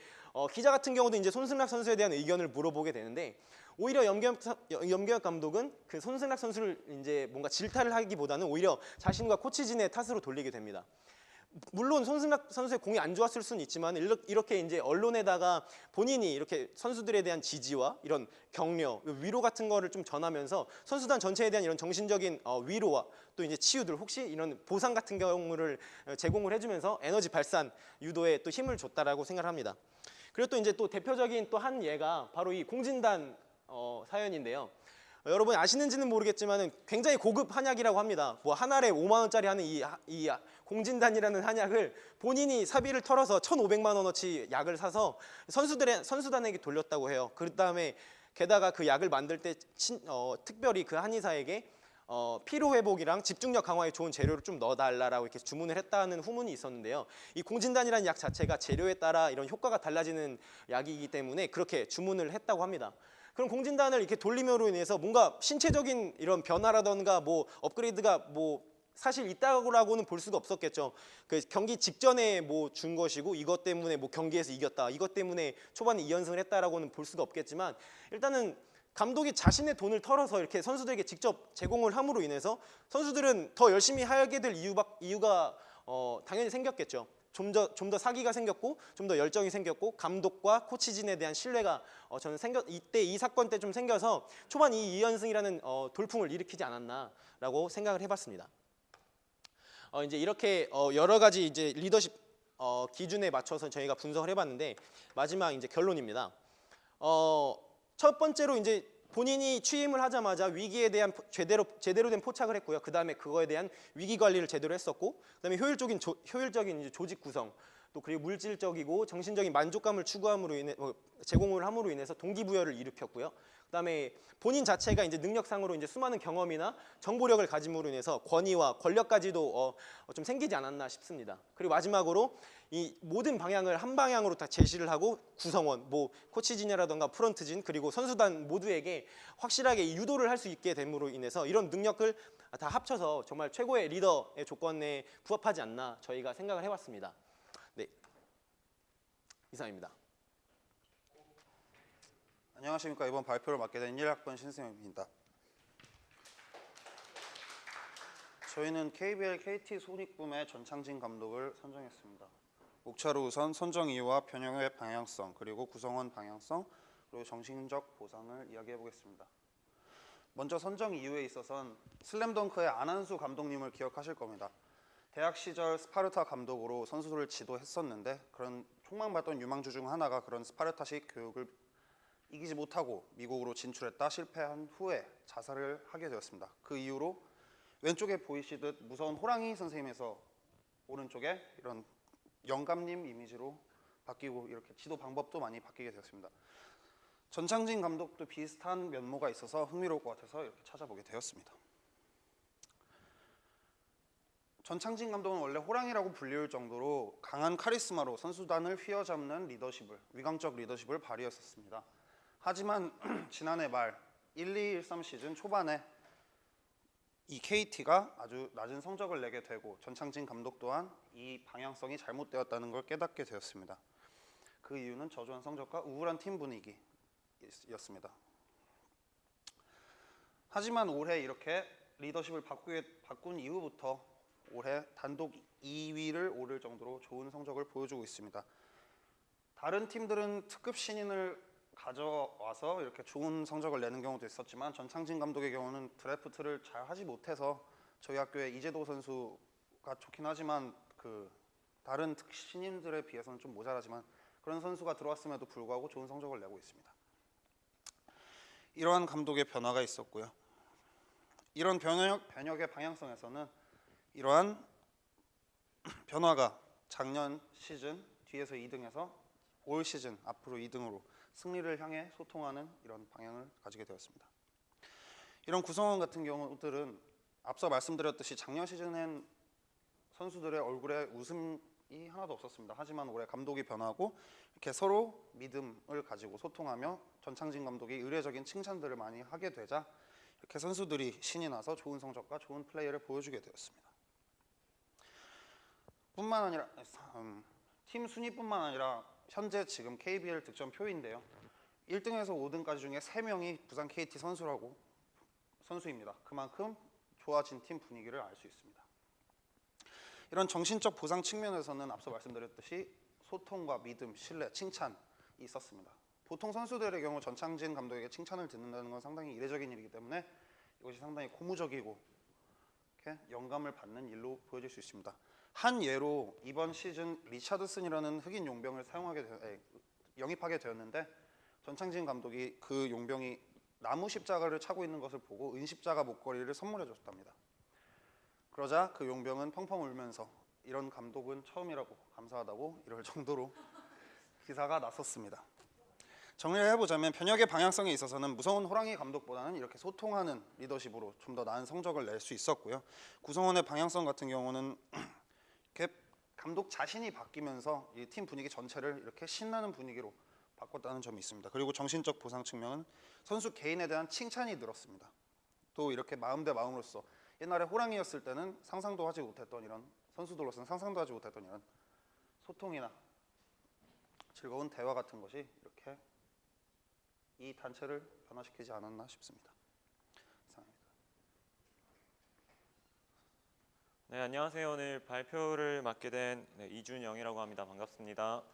기자 같은 경우도 이제 손승락 선수에 대한 의견을 물어보게 되는데 오히려 염경엽 감독은 그 손승락 선수를 이제 뭔가 질타를 하기보다는 오히려 자신과 코치진의 탓으로 돌리게 됩니다. 물론 손승락 선수의 공이 안 좋았을 수는 있지만 이렇게 이제 언론에다가 본인이 이렇게 선수들에 대한 지지와 이런 격려, 위로 같은 거를 좀 전하면서 선수단 전체에 대한 이런 정신적인 위로와 또 이제 치유들 혹시 이런 보상 같은 경우를 제공을 해주면서 에너지 발산 유도에 또 힘을 줬다라고 생각을 합니다. 그리고 또 이제 또 대표적인 또 한 예가 바로 이 공진단 사연인데요. 여러분 아시는지는 모르겠지만 굉장히 고급 한약이라고 합니다. 뭐 한 알에 5만 원짜리 하는 이 공진단이라는 한약을 본인이 사비를 털어서 1,500만 원어치 약을 사서 선수단에게 돌렸다고 해요. 그 다음에 게다가 그 약을 만들 때 특별히 그 한의사에게 피로 회복이랑 집중력 강화에 좋은 재료를 좀 넣어달라고 이렇게 주문을 했다는 후문이 있었는데요. 이 공진단이라는 약 자체가 재료에 따라 이런 효과가 달라지는 약이기 때문에 그렇게 주문을 했다고 합니다. 그럼 공진단을 이렇게 돌림으로 인해서 뭔가 신체적인 이런 변화라던가 뭐 업그레이드가 뭐 사실 있다고라고는 볼 수가 없었겠죠. 그 경기 직전에 뭐 준 것이고 이것 때문에 뭐 경기에서 이겼다. 이것 때문에 초반에 2연승을 했다라고는 볼 수가 없겠지만 일단은 감독이 자신의 돈을 털어서 이렇게 선수들에게 직접 제공을 함으로 인해서 선수들은 더 열심히 하게 될 이유가 당연히 생겼겠죠. 좀 더 사기가 생겼고 좀 더 열정이 생겼고 감독과 코치진에 대한 신뢰가 저는 이때 이 사건 때 좀 생겨서 초반 이 2연승이라는 돌풍을 일으키지 않았나라고 생각을 해봤습니다. 이제 이렇게 여러 가지 이제 리더십 기준에 맞춰서 저희가 분석을 해봤는데 마지막 이제 결론입니다. 첫 번째로 이제 본인이 취임을 하자마자 위기에 대한 제대로 된 포착을 했고요. 그 다음에 그거에 대한 위기 관리를 제대로 했었고, 그다음에 효율적인 이제 조직 구성, 또 그리고 물질적이고 정신적인 만족감을 추구함으로 인해 제공을 함으로 인해서 동기부여를 일으켰고요. 그다음에 본인 자체가 이제 능력상으로 이제 수많은 경험이나 정보력을 가짐으로 인해서 권위와 권력까지도 좀 생기지 않았나 싶습니다. 그리고 마지막으로 이 모든 방향을 한 방향으로 다 제시를 하고 구성원, 뭐 코치진이라던가 프런트진 그리고 선수단 모두에게 확실하게 이 유도를 할 수 있게 됨으로 인해서 이런 능력을 다 합쳐서 정말 최고의 리더의 조건에 부합하지 않나 저희가 생각을 해왔습니다. 네, 이상입니다. 안녕하십니까. 이번 발표를 맡게 된 1학번 신승엽입니다. 저희는 KBL KT 손익붐의 전창진 감독을 선정했습니다. 목차로 우선 선정 이유와 변형의 방향성, 그리고 구성원 방향성, 그리고 정신적 보상을 이야기해 보겠습니다. 먼저 선정 이유에 있어서는 슬램덩크의 안한수 감독님을 기억하실 겁니다. 대학 시절 스파르타 감독으로 선수들을 지도했었는데 그런 촉망받던 유망주 중 하나가 그런 스파르타식 교육을 이기지 못하고 미국으로 진출했다 실패한 후에 자살을 하게 되었습니다. 그 이후로 왼쪽에 보이시듯 무서운 호랑이 선생님에서 오른쪽에 이런 영감님 이미지로 바뀌고 이렇게 지도 방법도 많이 바뀌게 되었습니다. 전창진 감독도 비슷한 면모가 있어서 흥미로울 것 같아서 이렇게 찾아보게 되었습니다. 전창진 감독은 원래 호랑이라고 불리울 정도로 강한 카리스마로 선수단을 휘어잡는 리더십을, 위강적 리더십을 발휘했었습니다. 하지만 지난해 말 12-13 시즌 초반에 이 KT가 아주 낮은 성적을 내게 되고 전창진 감독 또한 이 방향성이 잘못되었다는 걸 깨닫게 되었습니다. 그 이유는 저조한 성적과 우울한 팀 분위기였습니다. 하지만 올해 이렇게 리더십을 바꾼 이후부터 올해 단독 2위를 오를 정도로 좋은 성적을 보여주고 있습니다. 다른 팀들은 특급 신인을 가져와서 이렇게 좋은 성적을 내는 경우도 있었지만 전창진 감독의 경우는 드래프트를 잘 하지 못해서 저희 학교의 이재도 선수가 좋긴 하지만 그 다른 신인들에 비해서는 좀 모자라지만 그런 선수가 들어왔음에도 불구하고 좋은 성적을 내고 있습니다. 이러한 감독의 변화가 있었고요. 이런 변혁의 방향성에서는 이러한 변화가 작년 시즌 뒤에서 2등에서 올 시즌 앞으로 2등으로 승리를 향해 소통하는 이런 방향을 가지게 되었습니다. 이런 구성원 같은 경우들은 앞서 말씀드렸듯이 작년 시즌엔 선수들의 얼굴에 웃음이 하나도 없었습니다. 하지만 올해 감독이 변하고 이렇게 서로 믿음을 가지고 소통하며 전창진 감독이 의례적인 칭찬들을 많이 하게 되자 이렇게 선수들이 신이 나서 좋은 성적과 좋은 플레이를 보여주게 되었습니다. 뿐만 아니라 팀 순위뿐만 아니라 현재 지금 KBL 득점표인데요. 1등에서 5등까지 중에 3명이 부산 KT 선수입니다. 그만큼 좋아진 팀 분위기를 알 수 있습니다. 이런 정신적 보상 측면에서는 앞서 말씀드렸듯이 소통과 믿음, 신뢰, 칭찬이 있었습니다. 보통 선수들의 경우 전창진 감독에게 칭찬을 듣는다는 건 상당히 이례적인 일이기 때문에 이것이 상당히 고무적이고 이렇게 영감을 받는 일로 보여질 수 있습니다. 한 예로 이번 시즌 리차드슨이라는 흑인 용병을 영입하게 되었는데 전창진 감독이 그 용병이 나무 십자가를 차고 있는 것을 보고 은십자가 목걸이를 선물해 줬답니다. 그러자 그 용병은 펑펑 울면서 이런 감독은 처음이라고 감사하다고 이럴 정도로 기사가 났었습니다. 정리를 해보자면 변혁의 방향성에 있어서는 무서운 호랑이 감독보다는 이렇게 소통하는 리더십으로 좀 더 나은 성적을 낼 수 있었고요. 구성원의 방향성 같은 경우는 이렇게 감독 자신이 바뀌면서 이 팀 분위기 전체를 이렇게 신나는 분위기로 바꿨다는 점이 있습니다. 그리고 정신적 보상 측면은 선수 개인에 대한 칭찬이 늘었습니다. 또 이렇게 마음 대 마음으로서 옛날에 호랑이였을 때는 상상도 하지 못했던 이런 선수들로서는 상상도 하지 못했던 이런 소통이나 즐거운 대화 같은 것이 이렇게 이 단체를 변화시키지 않았나 싶습니다. 이상입니다. 네, 안녕하세요. 오늘 발표를 맡게 된 이준영이라고 합니다. 반갑습니다.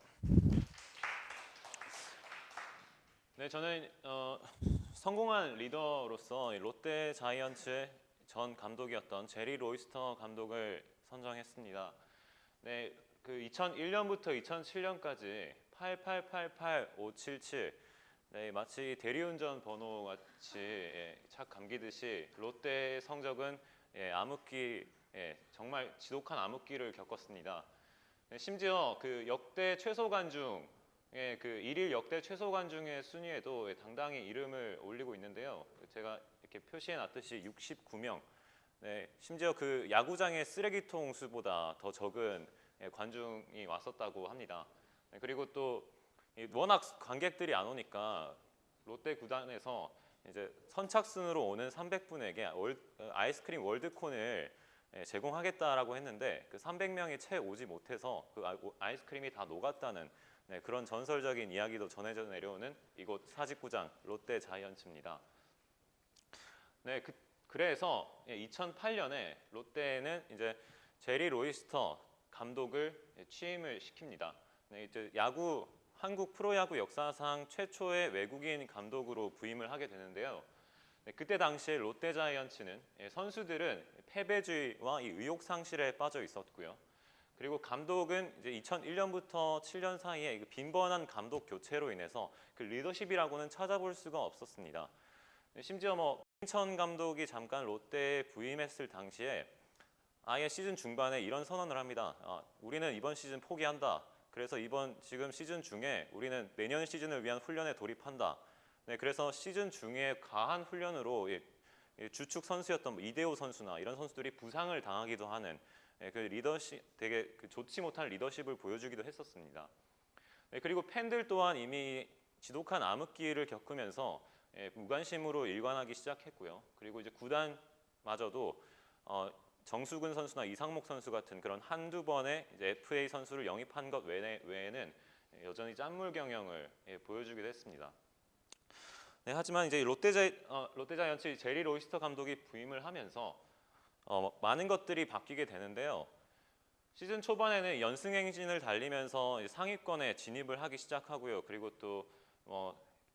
네, 저는 성공한 리더로서 롯데 자이언츠의 전 감독이었던 제리 로이스터 감독을 선정했습니다. 네, 그 2001년부터 2007년까지 8888, 577 네, 마치 대리운전 번호 같이 착 감기듯이 롯데의 성적은 암흑기, 정말 지독한 암흑기를 겪었습니다. 심지어 그 역대 최소 관중, 그 일일 역대 최소 관중의 순위에도 당당히 이름을 올리고 있는데요. 제가 이렇게 표시해 놨듯이 69명. 네, 심지어 그 야구장의 쓰레기통 수보다 더 적은 관중이 왔었다고 합니다. 네, 그리고 또 워낙 관객들이 안 오니까 롯데 구단에서 이제 선착순으로 오는 300분에게 아이스크림 월드콘을 제공하겠다라고 했는데 그 300명이 채 오지 못해서 그 아이스크림이 다 녹았다는 그런 전설적인 이야기도 전해져 내려오는 이곳 사직구장 롯데 자이언츠입니다. 네, 그래서 2008년에 롯데는 이제 제리 로이스터 감독을 취임을 시킵니다. 네, 이제 한국 프로야구 역사상 최초의 외국인 감독으로 부임을 하게 되는데요. 네, 그때 당시에 롯데 자이언츠는 선수들은 패배주의와 이 의욕 상실에 빠져 있었고요. 그리고 감독은 이제 2001년부터 7년 사이에 빈번한 감독 교체로 인해서 그 리더십이라고는 찾아볼 수가 없었습니다. 심지어 뭐 인천 감독이 잠깐 롯데에 부임했을 당시에 아예 시즌 중반에 이런 선언을 합니다. 우리는 이번 시즌 포기한다. 그래서 지금 시즌 중에 우리는 내년 시즌을 위한 훈련에 돌입한다. 네, 그래서 시즌 중에 과한 훈련으로 주축 선수였던 이대호 선수나 이런 선수들이 부상을 당하기도 하는 그 리더십, 되게 좋지 못한 리더십을 보여주기도 했었습니다. 네, 그리고 팬들 또한 이미 지독한 암흑기를 겪으면서 무관심으로 일관하기 시작했고요. 그리고 이제 구단마저도 정수근 선수나 이상목 선수 같은 그런 한두 번의 이제 FA 선수를 영입한 것 외에는 여전히 짠물 경영을 보여주기도 했습니다. 네, 하지만 이제 롯데자이언츠 제리 로이스터 감독이 부임을 하면서 많은 것들이 바뀌게 되는데요. 시즌 초반에는 연승 행진을 달리면서 상위권에 진입을 하기 시작하고요. 그리고 또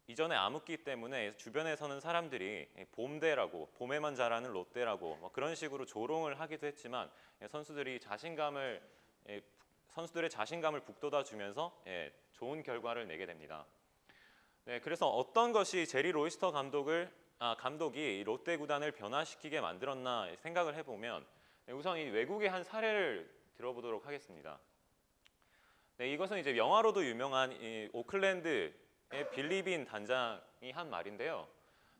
이전에 암흑기 때문에 주변에 서는 사람들이 봄대라고, 봄에만 자라는 롯데라고 그런 식으로 조롱을 하기도 했지만 선수들의 자신감을 북돋아 주면서 좋은 결과를 내게 됩니다. 네, 그래서 어떤 것이 제리 로이스터 감독이 롯데 구단을 변화시키게 만들었나 생각을 해보면 우선 이 외국의 한 사례를 들어보도록 하겠습니다. 네, 이것은 이제 영화로도 유명한 이 오클랜드의 빌리 빈 단장이 한 말인데요.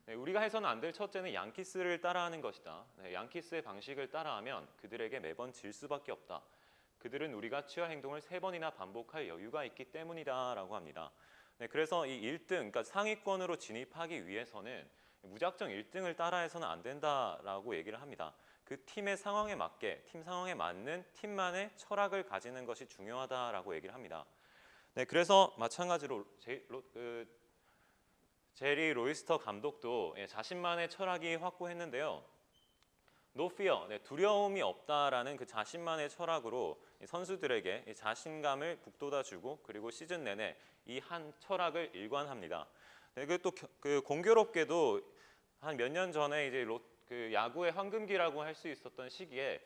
네, 우리가 해서는 안 될 첫째는 양키스를 따라하는 것이다. 네, 양키스의 방식을 따라하면 그들에게 매번 질 수밖에 없다. 그들은 우리가 취할 행동을 3번이나 반복할 여유가 있기 때문이다라고 합니다. 네, 그래서 이 1등, 그러니까 상위권으로 진입하기 위해서는 무작정 1등을 따라해서는 안 된다라고 얘기를 합니다. 그 팀의 상황에 맞게, 팀 상황에 맞는 팀만의 철학을 가지는 것이 중요하다라고 얘기를 합니다. 네, 그래서 마찬가지로 제리 로이스터 감독도 자신만의 철학이 확고했는데요. No fear, 두려움이 없다라는 그 자신만의 철학으로 선수들에게 자신감을 북돋아주고 그리고 시즌 내내 이 한 철학을 일관합니다. 네, 또 공교롭게도 한 몇 년 전에 이제 그 야구의 황금기라고 할 수 있었던 시기에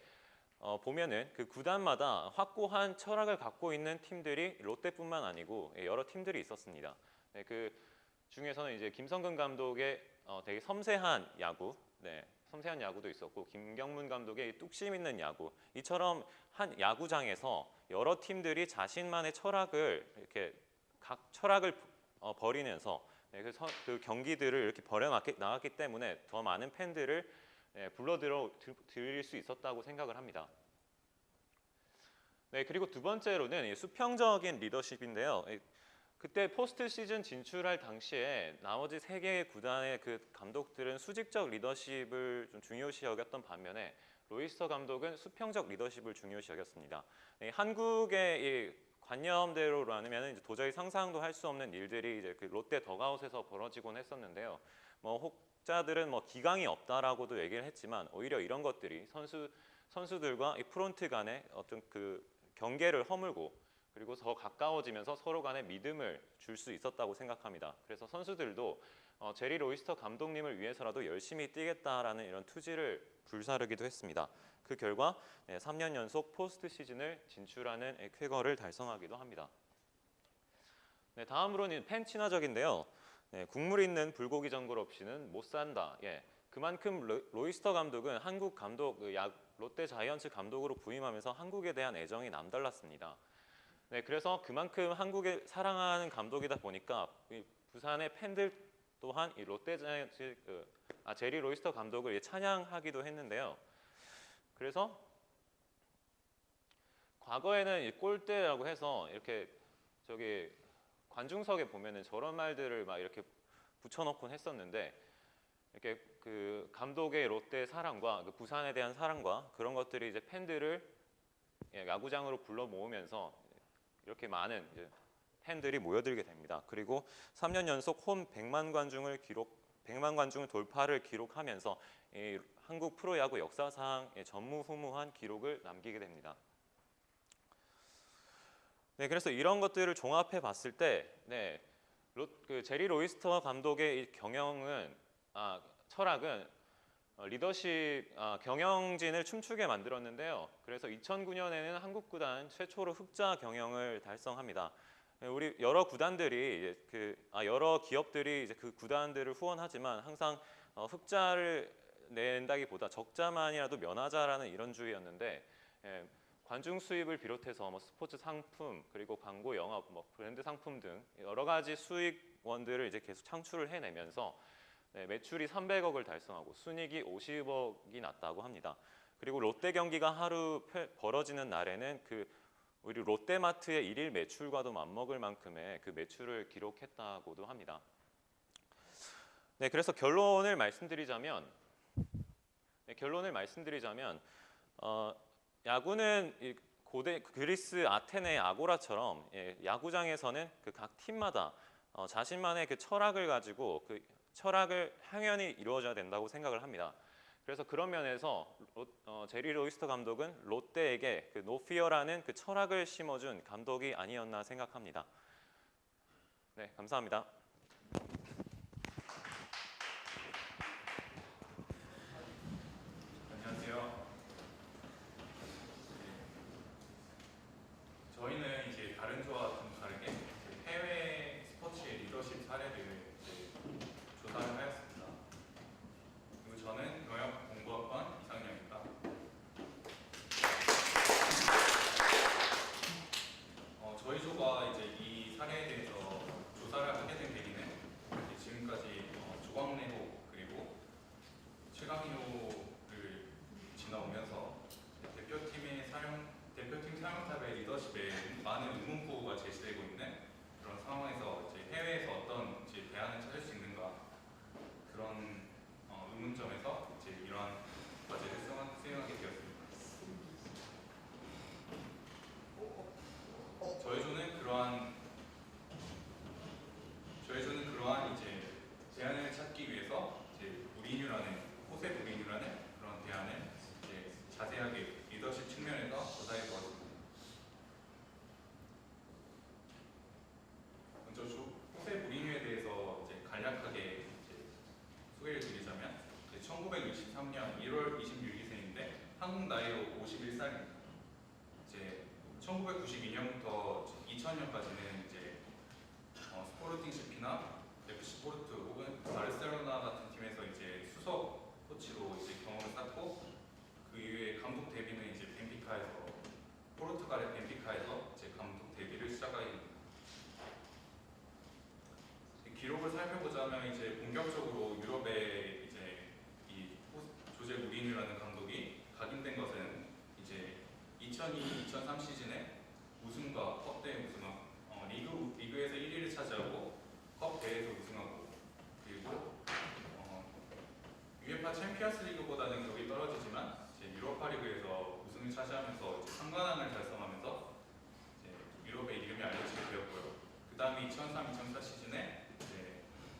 보면은 그 구단마다 확고한 철학을 갖고 있는 팀들이 롯데뿐만 아니고 여러 팀들이 있었습니다. 네, 그 중에서는 이제 김성근 감독의 되게 섬세한 야구, 섬세한 야구도 있었고 김경문 감독의 뚝심 있는 야구, 이처럼 한 야구장에서 여러 팀들이 자신만의 철학을 이렇게 각 철학을 버리면서 그 경기들을 이렇게 벌여나갔기 때문에 더 많은 팬들을 불러들여 드릴 수 있었다고 생각을 합니다. 네, 그리고 두 번째로는 수평적인 리더십인데요. 그때 포스트 시즌 진출할 당시에 나머지 3개의 구단의 그 감독들은 수직적 리더십을 좀 중요시 여겼던 반면에 로이스터 감독은 수평적 리더십을 중요시 여겼습니다. 한국의 이 관념대로라면 이제 도저히 상상도 할 수 없는 일들이 이제 그 롯데 덕아웃에서 벌어지곤 했었는데요. 혹자들은 기강이 없다라고도 얘기를 했지만 오히려 이런 것들이 선수들과 이 프론트 간의 어떤 그 경계를 허물고 그리고 더 가까워지면서 서로 간의 믿음을 줄 수 있었다고 생각합니다. 그래서 선수들도 제리 로이스터 감독님을 위해서라도 열심히 뛰겠다라는 이런 투지를 불사르기도 했습니다. 그 결과 3년 연속 포스트 시즌을 진출하는 쾌거를 달성하기도 합니다. 네, 다음으로는 팬 친화적인데요. 네, 국물 있는 불고기 전골 없이는 못 산다. 예, 그만큼 로이스터 감독은 한국 감독, 롯데 자이언츠 감독으로 부임하면서 한국에 대한 애정이 남달랐습니다. 네, 그래서 그만큼 한국을 사랑하는 감독이다 보니까 이 부산의 팬들 또한 이 롯데 자이언츠 제리 로이스터 감독을 찬양하기도 했는데요. 그래서 과거에는 이 골대라고 해서 이렇게 저기 관중석에 보면은 저런 말들을 막 이렇게 붙여놓곤 했었는데, 이렇게 그 감독의 롯데 사랑과 그 부산에 대한 사랑과 그런 것들이 이제 팬들을 야구장으로 불러 모으면서 이렇게 많은 이제 팬들이 모여들게 됩니다. 그리고 3년 연속 홈 100만 관중을 돌파를 기록하면서 이 한국 프로야구 역사상 전무후무한 기록을 남기게 됩니다. 네, 그래서 이런 것들을 종합해 봤을 때, 그 제리 로이스터 감독의 이 철학은 리더십, 경영진을 춤추게 만들었는데요. 그래서 2009년에는 한국 구단 최초로 흑자 경영을 달성합니다. 우리 여러 구단들이 여러 기업들이 이제 그 구단들을 후원하지만 항상 흑자를 낸다기보다 적자만이라도 면하자라는 이런 주의였는데, 관중 수입을 비롯해서 스포츠 상품, 그리고 광고 영업, 브랜드 상품 등 여러 가지 수익원들을 이제 계속 창출을 해내면서 매출이 300억을 달성하고 순이익이 50억이 났다고 합니다. 그리고 롯데 경기가 하루 벌어지는 날에는 우리 롯데마트의 일일 매출과도 맞먹을 만큼의 그 매출을 기록했다고도 합니다. 네, 그래서 결론을 말씀드리자면, 야구는 고대 그리스 아테네 아고라처럼 야구장에서는 그 각 팀마다 자신만의 그 철학을 가지고 그 철학을 향연이 이루어져야 된다고 생각을 합니다. 그래서 그런 면에서 제리 로이스터 감독은 롯데에게 그 노피어라는 그 철학을 심어준 감독이 아니었나 생각합니다. 네, 감사합니다. 안녕하세요. 저희는 이제 다른 조와 좀 다르게 해외 스포츠의 리더십 사례를 조사를 하였습니다. 그리고 저는 경영공부학번 이상영입니다. 저희 조가 이제 이 사례에 대해서 조사를 하게 된 계기는 지금까지 조광래호 그리고 최강희호를 지나오면서 대표팀 사령탑의 리더십에 많은 의문부호가 제시되고 있는 그런 상황에서 해외에서 어떤 대안을 찾을 수 있는가, 그런 의문점에서 이러한 과제를 수행하게 되었습니다. 저희 조는 그러한 대안을 찾기 위해서 호세 무리뉴라는 그런 대안을 자세하게 리더십 측면에서 조사해 보았습니다. 먼저 호세 무리뉴에 대해서 간략하게 소개를 드리자면 1963년 1월 26일생인데 한국 나이로 51살입니다. 1992년부터 2000년까지는 스포르팅 CP나 FC 포르투 혹은 바르셀로나 같은 팀에서 수석 코치로 경험을 쌓고, 그 이후에 감독 데뷔는 포르투갈의 벤피카에서 감독 데뷔를 시작하게 됩니다. 기록을 살펴보자면 본격적으로 유럽에 이 조제 무리뉴라는 감독이 각인된 것은 2002-2003 시즌에 우승과 컵 대회 우승하고 리그에서 1위를 차지하고 컵 대회에서 우승하고, 그리고 UEFA 챔피언스 리그보다는 격이 떨어지지만 유로파 리그에서 우승을 차지하면서 3관왕을 달성하면서 유럽의 이름이 알려지게 되었고요. 그 다음에 2003-2004 시즌에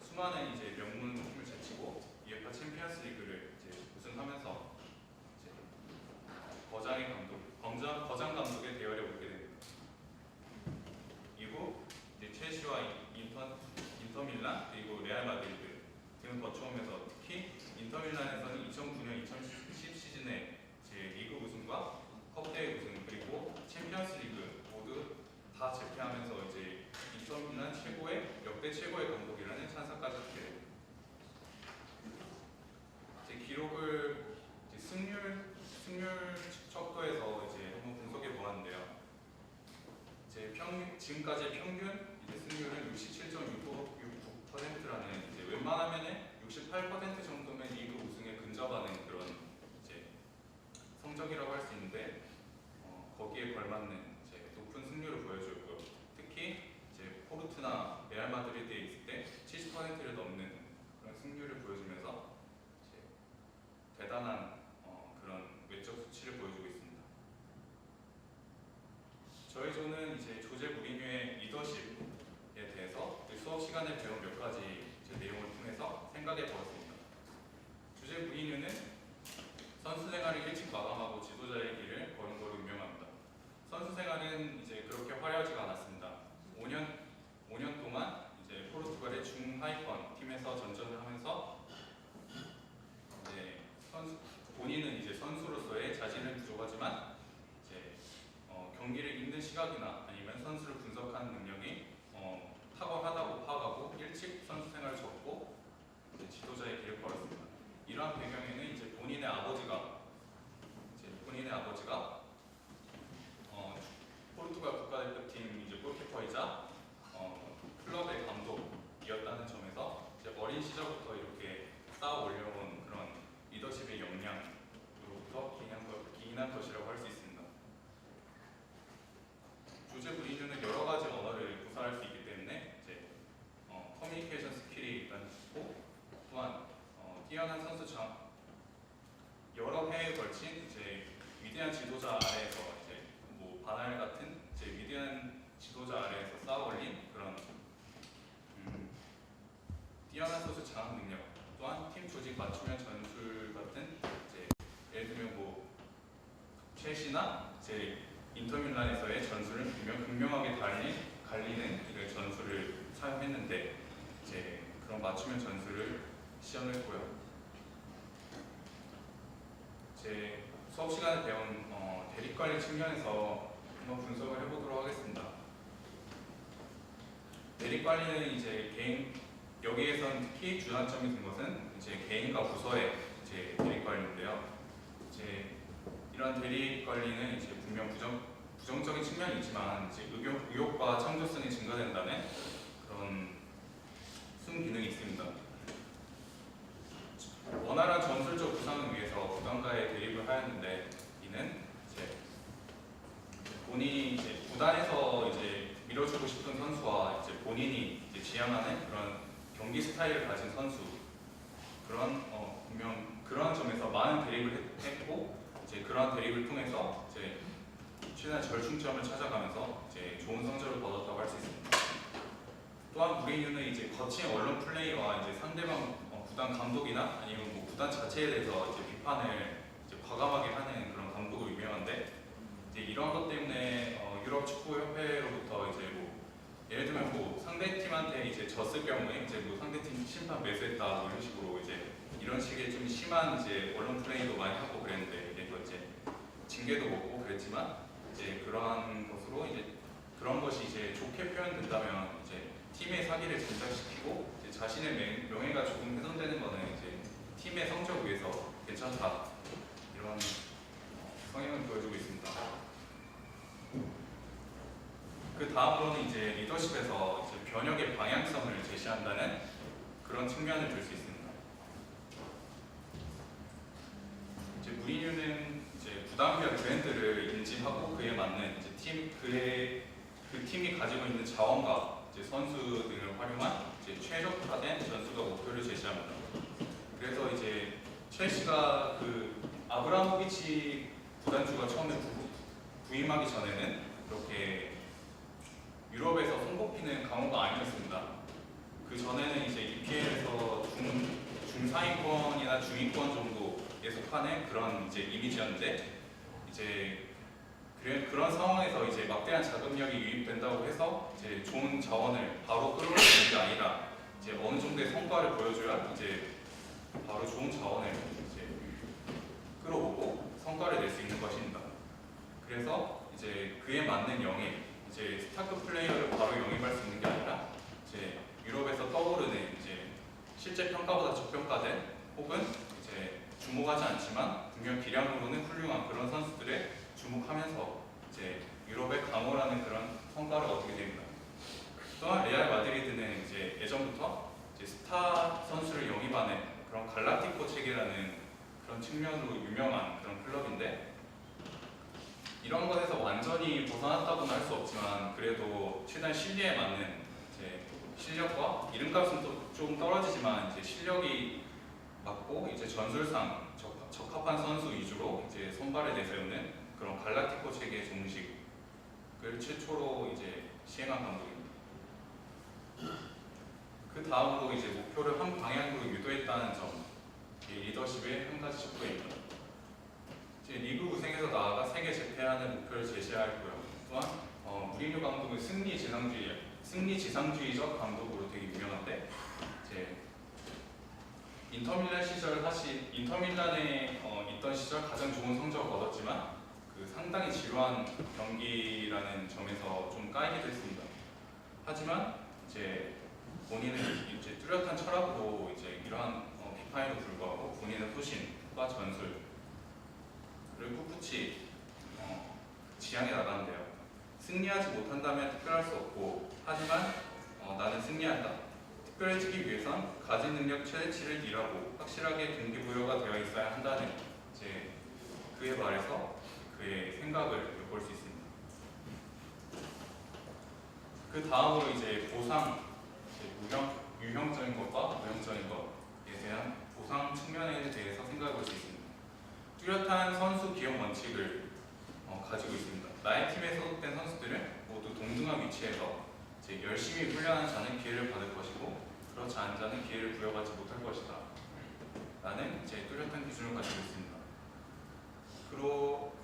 수많은 명문 팀을 제치고 UEFA 챔피언스 리그를 우승하면서 거장 감독의 대열에 선수로서의 자신은 부족하지만 이제 경기를 읽는 시각이나 아니면 선수를 분석하는 능력이 탁월하다고 파악하고 일찍 선수 생활을 접고 지도자의 길을 걸었습니다. 이러한 배경에는 이제 본인의 아버지가 포르투갈 국가대표팀 이제 골키퍼이자 클럽의 감독이었다는 점에서 이제 어린 시절부터 이렇게 쌓아 올려온 그런 리더십의 역량으로부터 기인한 것이라고 할 수 있습니다. 조제 무리뉴는 여러 가지 언어를 구사할 수 있기 때문에 이제 커뮤니케이션 스킬이 일단 있고 또한 뛰어난 선수장 여러 해에 걸친 이제 위대한 지도자 아래에서 이제 뭐 바날 같은 이제 위대한 지도자 아래에서 쌓아올린 그런 뛰어난 선수 장악 능력 또한 팀 조직 맞춤형 전술 같은 이제 예를 들면 뭐 첼시나 이제 인터밀란에서의 전술을 극명하게 갈리는 이런 전술을 사용했는데 이제 그런 맞춤형 전술을 시험했고요. 제 수업 시간에 배운 대립 관리 측면에서 한번 분석을 해보도록 하겠습니다. 대립 관리는 이제 여기에선 특히 주안점이 된 것은 이제 개인과 부서의 이제 대립 관리인데요. 이제 이런 대립 관리는 이제 분명 부정적인 측면이 있지만 이제 의욕과 창조성이 증가된다는 그런 순기능이 있습니다. 원활한 전술적 구상을 위해서 구단과의 대립을 하였는데 이는 이제 본인이 이제 구단에서 이제 밀어주고 싶은 선수와 이제 본인이 이제 지향하는 그런 경기 스타일을 가진 선수 분명 그러한 점에서 많은 대립을 했고 이제 그러한 대립을 통해서 이제 최대한 절충점을 찾아가면서 이제 좋은 성적을 거뒀다고 할 수 있습니다. 또한 무리뉴는 이제 거친 언론 플레이와 이제 상대방 구단 감독이나 아니면 뭐 구단 자체에 대해서 이제 비판을 이제 과감하게 하는 그런 감독으로 유명한데 이제 이러한 것 때문에 유럽 축구 협회로부터 이제 뭐 예를 들면 뭐 상대팀한테 이제 졌을 경우에 이제 뭐 상대팀 심판 매수했다 뭐 이런 식으로 이제 이런 식의 좀 심한 이제 언론 플레이도 많이 하고 그랬는데 이제 징계도 먹고 그랬지만 이제 그러한 것으로 이제 그런 것이 이제 좋게 표현된다면 이제 팀의 사기를 진작시키고 이제 자신의 명예가 조금 훼손되는 거는 이제 팀의 성적 위해서 괜찮다 이런 성향을 보여주고 있습니다. 그 다음으로는 이제 리더십에서 이제 변혁의 방향성을 제시한다는 그런 측면을 들 수 있습니다. 이제 무리뉴는 이제 구단별 브랜드를 인지하고 그에 맞는 이제 그 팀이 가지고 있는 자원과 이제 선수 등을 활용한 이제 최적화된 전술과 목표를 제시합니다. 그래서 이제 첼시가 그 아브라모비치 구단주가 처음에 부임하기 전에는 이렇게 유럽에서 손꼽히는 강호가 아니었습니다. 그 전에는 이제 EPL에서 중상위권이나 중위권 정도에 속하는 그런 이제 이미지였는데 이제 그런 상황에서 이제 막대한 자금력이 유입된다고 해서 이제 좋은 자원을 바로 끌어올리는 게 아니라 이제 어느 정도의 성과를 보여줘야 이제 바로 좋은 자원을 이제 끌어오고 성과를 낼 수 있는 것입니다. 그래서 이제 그에 맞는 영입, 이제 스타급 플레이어를 바로 영입할 수 있는 게 아니라 이제 유럽에서 떠오르는 이제 실제 평가보다 저평가된 혹은 이제 주목하지 않지만 분명 기량으로는 훌륭한 그런 선수들을 주목하면서 이제 유럽의 강호라는 그런 성과를 얻게 됩니다. 또한 레알 마드리드는 이제 예전부터 이제 스타 선수를 영입하는 그런 갈라티코 체계라는 그런 측면으로 유명한 그런 클럽인데 이런 것에서 완전히 벗어났다고는 할 수 없지만 그래도 최대한 실리에 맞는 이제 실력과 이름값은 또 좀 떨어지지만 이제 실력이 맞고 이제 전술상 적합한 선수 위주로 이제 선발을 내세우는 그런 갈라티코 체계 종식을 최초로 이제 시행한 감독입니다. 그 다음으로 이제 목표를 한 방향으로 유도했다는 점, 리더십의 한 가지 척도입니다. 이제 리그 우승에서 나아가 세계 재패하는 목표를 제시하였고요. 또한 무리뉴 감독은 승리 지상주의적 감독으로 되게 유명한데 이제 인터밀란에 있던 시절 시절 가장 좋은 성적을 얻었지만 그 상당히 지루한 경기라는 점에서 좀 까이기도 했습니다. 하지만 이제 본인은 이제 뚜렷한 철학으로 이제 이러한 비판에도 불구하고 본인의 소신과 전술을 꿋꿋이 지향해 나가는데요. 승리하지 못한다면 특별할 수 없고, 하지만 나는 승리한다. 특별해지기 위해선 가진 능력 최대치를 일하고 확실하게 동기부여가 되어 있어야 한다는 이제 그의 말에서 그의 생각을 엿볼 수 있습니다. 그 다음으로 이제 보상, 유형적인 것과 무형적인 것에 대한 보상 측면에 대해서 생각해 볼 수 있습니다. 뚜렷한 선수 기용 원칙을 가지고 있습니다. 나의 팀에 소속된 선수들은 모두 동등한 위치에서 이제 열심히 훈련한 자는 기회를 받을 것이고 그렇지 않은 자는 기회를 부여받지 못할 것이다 라는 이제 뚜렷한 기준을 가지고 있습니다. 그리고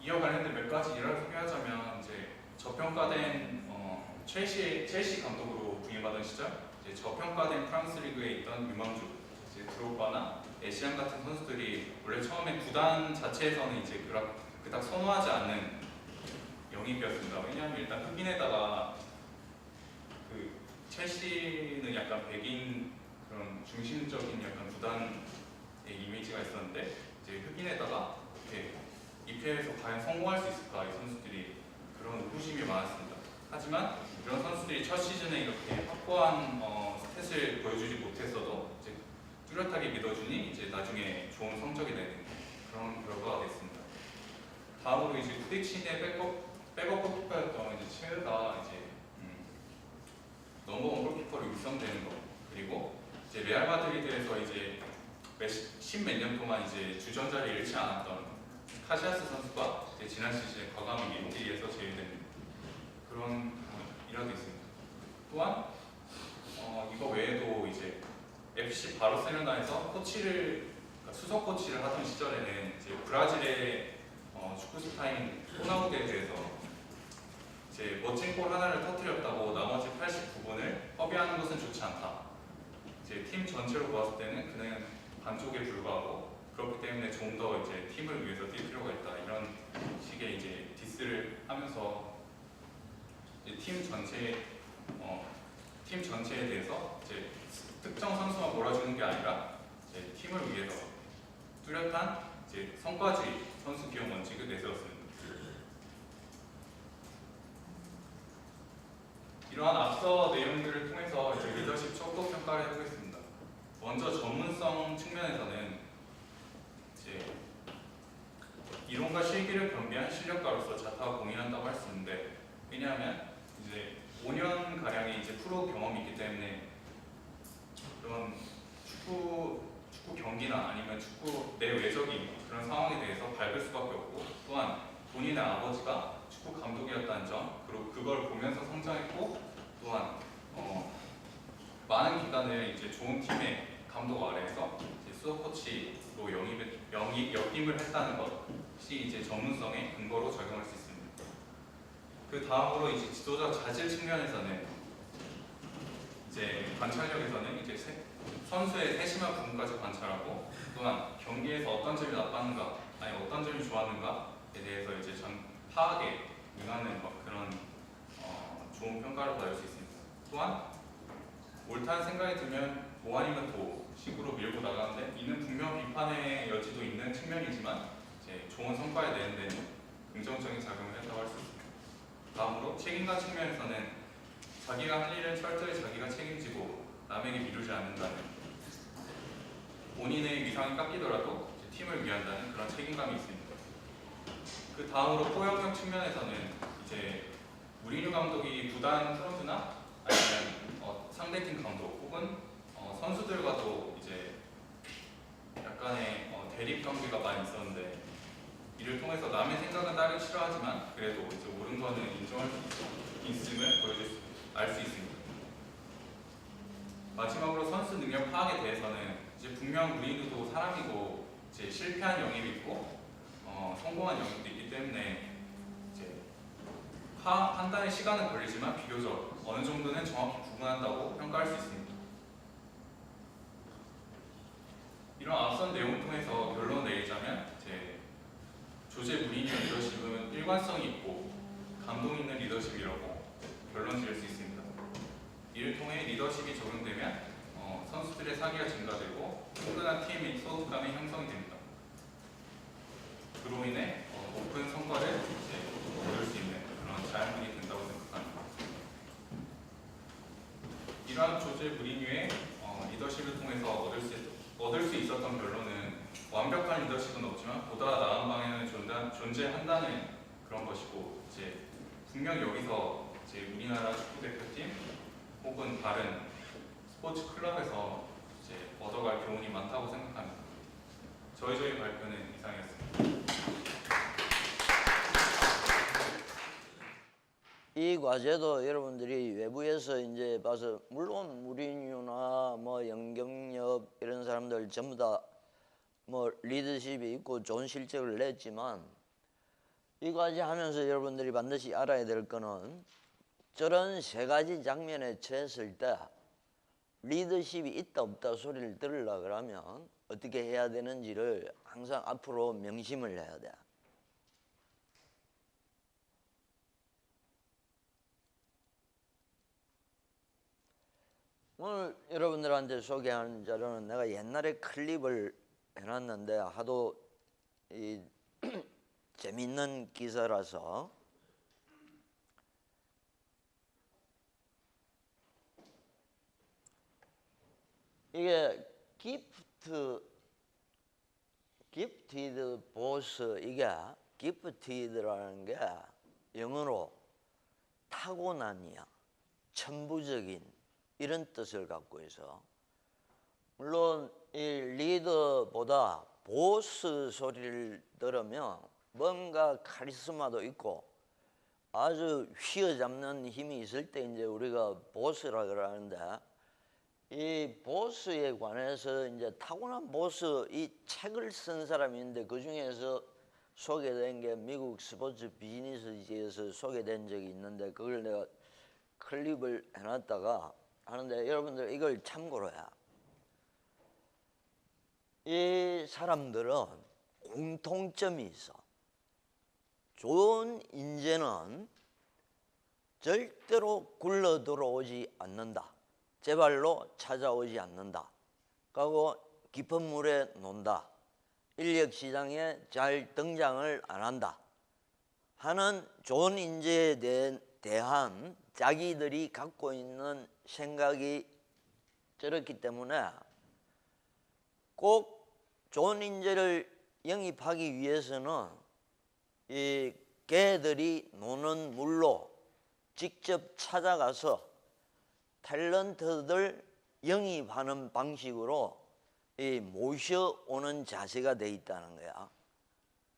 이와 관련된 몇 가지 일화를 소개하자면 이제 저평가된 첼시 감독으로 부임하던 시절 이제 저평가된 프랑스 리그에 있던 유망주 이제 드록바나 에시안 같은 선수들이 원래 처음에 구단 자체에서는 이제 그닥 선호하지 않는 영입이었습니다. 왜냐하면 일단 흑인에다가 그 첼시는 약간 백인 그런 중심적인 약간 구단의 이미지가 있었는데 이제 흑인에다가 이렇게 EPL에서 과연 성공할 수 있을까 이 선수들이 그런 의구심이 많았습니다. 하지만 이런 선수들이 첫 시즌에 이렇게 확고한 스탯을 보여주지 못했어도 이제 뚜렷하게 믿어주니 이제 나중에 좋은 성적이 되는 그런 결과가 됐습니다. 다음으로 이제 후디친의 백업 골키퍼였던 이제 체르가 이제 넘버원 골키퍼로 육성되는 것, 그리고 이제 레알 마드리드에서 이제 십몇 년 동안 이제 주전자를 잃지 않았던 카시아스 선수가 이제 지난 시즌에 과감히 인테리에서 제외된 그런 일화도 있습니다. 또한 이거 외에도 이제 FC 바르셀로나에서 그러니까 수석 코치를 하던 시절에는 이제 브라질의 축구 스타인 호나우드에 대해서 이제 멋진 골 하나를 터뜨렸다고 나머지 89분을 허비하는 것은 좋지 않다. 이제 팀 전체로 보았을 때는 그는 반쪽에 불과하고 그렇기 때문에 좀 더 이제 팀을 위해서 뛸 필요가 있다. 이런 식의 이제 디스를 하면서 이제 팀 전체에 대해서 이제 특정 선수만 몰아주는 게 아니라 이제 팀을 위해서 뚜렷한 이제 성과주의 선수 기용 원칙을 내세웠습니다. 이러한 앞서 내용들을 통해서 이제 리더십 척도 평가를 해보겠습니다. 먼저 전문성 측면에서는 이제 이론과 실기를 겸비한 실력가로서 자타가 공인한다고 할 수 있는데, 왜냐하면 이제 5년 가량의 이제 프로 경험이 있기 때문에 그런 축구 경기나 아니면 축구 내외적인 그런 상황에 대해서 밝을 수밖에 없고, 또한 본인의 아버지가 축구 감독이었다는 점, 그리고 그걸 보면서 성장했고, 또한 많은 기간을 이제 좋은 팀의 감독 아래에서 이제 수석 코치로 역임을 했다는 것이 이제 전문성의 근거로 적용할 수 있습니다. 그 다음으로 이제 지도자 자질 측면에서는 이제 관찰력에서는 이제 선수의 세심한 부분까지 관찰하고, 또한 경기에서 어떤 점이 나빴는가, 아니 어떤 점이 좋았는가에 대해서 이제 파악에 응하는 그런 좋은 평가를 받을 수 있습니다. 또한 옳다는 생각이 들면 뭐 아니면 도 식으로 밀고 나가는데, 이는 분명 비판의 여지도 있는 측면이지만 이제 좋은 성과에 내는 데는 긍정적인 작용을 했다고 할 수 있습니다. 다음으로 책임감 측면에서는 자기가 할 일은 철저히 자기가 책임지고 남에게 미루지 않는다는, 본인의 위상이 깎이더라도 팀을 위한다는 그런 책임감이 있습니다. 그 다음으로 포용력 측면에서는 이제 무리뉴 감독이 구단 프런트나 아니면 상대팀 감독 혹은 선수들과도 이제 약간의 대립 관계가 많이 있었는데, 이를 통해서 남의 생각은 따르기 싫어하지만 그래도 이제 옳은 거는 인정할 수 있음을 알 수 있습니다. 마지막으로 선수 능력 파악에 대해서는 이제 분명 무리뉴도 사람이고 이제 실패한 영입이 있고 성공한 영입도 있기 때문에 이제 판단의 시간은 걸리지만 비교적 어느 정도는 정확히 구분한다고 평가할 수 있습니다. 이런 앞선 내용을 통해서 결론을 내리자면 이제 일관성이 있고 감동 있는 리더십이라고 결론 지을 수 있습니다. 이를 통해 리더십이 적용되면 선수들의 사기가 증가되고 끈끈한 팀의 소속감이 형성이 됩니다. 그로 인해 높은 성과를 얻을 수 있는 그런 자양분이 된다고 생각합니다. 이러한 조제 무리뉴의 리더십을 통해서 얻을 수 있었던 결론은 완벽한 리더십은 없지만 보다 나은 방향을 존재한다는 그런 것이고, 분명 여기서 우리나라 축구 대표팀 혹은 다른 스포츠 클럽에서 얻어갈 교훈이 많다고 생각합니다. 저희 발표는 이상이었습니다. 이 과제도 여러분들이 외부에서 이제 봐서, 물론 무리뉴나 뭐 영경엽 이런 사람들 전부 다 뭐 리더십이 있고 좋은 실적을 냈지만, 이 과제 하면서 여러분들이 반드시 알아야 될 거는, 저런 세 가지 장면에 처했을 때 리더십이 있다 없다 소리를 들으려고 그러면 어떻게 해야 되는지를 항상 앞으로 명심을 해야 돼. 오늘 여러분들한테 소개하는 자료는 내가 옛날에 클립을 해놨는데 하도 이 재밌는 기사라서 이게 gifted boss, 이게 gifted라는 게 영어로 타고난이야, 천부적인 이런 뜻을 갖고 있어. 물론 이 리더보다 보스 소리를 들으면 뭔가 카리스마도 있고 아주 휘어잡는 힘이 있을 때 이제 우리가 보스라 그러는데, 이 보스에 관해서 이제 타고난 보스, 이 책을 쓴 사람이 있는데 그 중에서 소개된 게 미국 스포츠 비즈니스지에서 소개된 적이 있는데, 그걸 내가 클립을 해놨다가 하는데 여러분들 이걸 참고로 해. 이 사람들은 공통점이 있어. 좋은 인재는 절대로 굴러 들어오지 않는다. 제 발로 찾아오지 않는다. 그리고 깊은 물에 논다. 인력 시장에 잘 등장을 안 한다. 하는 좋은 인재에 대한 자기들이 갖고 있는 생각이 저렇기 때문에 꼭 좋은 인재를 영입하기 위해서는 이 개들이 노는 물로 직접 찾아가서 탤런트들 영입하는 방식으로 이 모셔오는 자세가 돼 있다는 거야.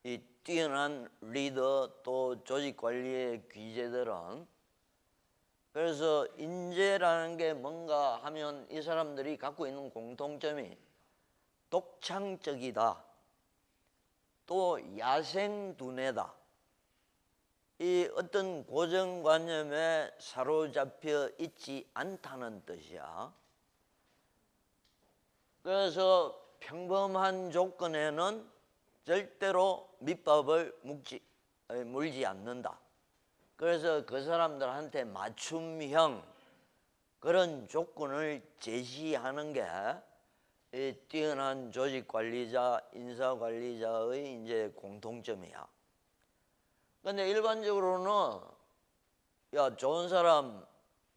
이 뛰어난 리더 또 조직 관리의 귀재들은. 그래서 인재라는 게 뭔가 하면 이 사람들이 갖고 있는 공통점이 독창적이다, 또 야생두뇌다, 이 어떤 고정관념에 사로잡혀 있지 않다는 뜻이야. 그래서 평범한 조건에는 절대로 밑밥을 물지 않는다. 그래서 그 사람들한테 맞춤형 그런 조건을 제시하는 게 이 뛰어난 조직 관리자, 인사 관리자의 이제 공통점이야. 근데 일반적으로는 야, 좋은 사람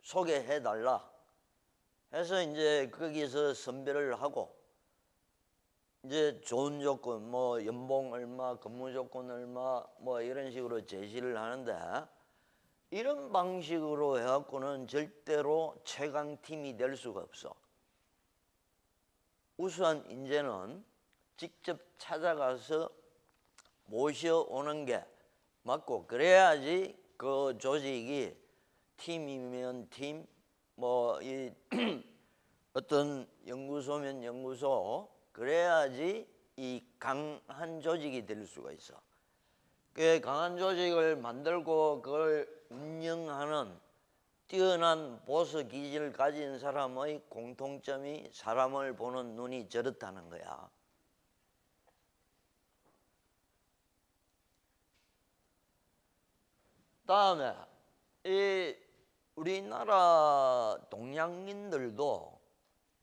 소개해 달라 해서 이제 거기서 선별을 하고 이제 좋은 조건, 뭐 연봉 얼마, 근무 조건 얼마, 뭐 이런 식으로 제시를 하는데, 이런 방식으로 해갖고는 절대로 최강팀이 될 수가 없어. 우수한 인재는 직접 찾아가서 모셔오는 게 맞고, 그래야지 그 조직이 팀이면 팀, 뭐 이 어떤 연구소면 연구소, 그래야지 이 강한 조직이 될 수가 있어. 그 강한 조직을 만들고 그걸 운영하는 뛰어난 보스 기질을 가진 사람의 공통점이 사람을 보는 눈이 저렇다는 거야. 다음에 이 우리나라 동양인들도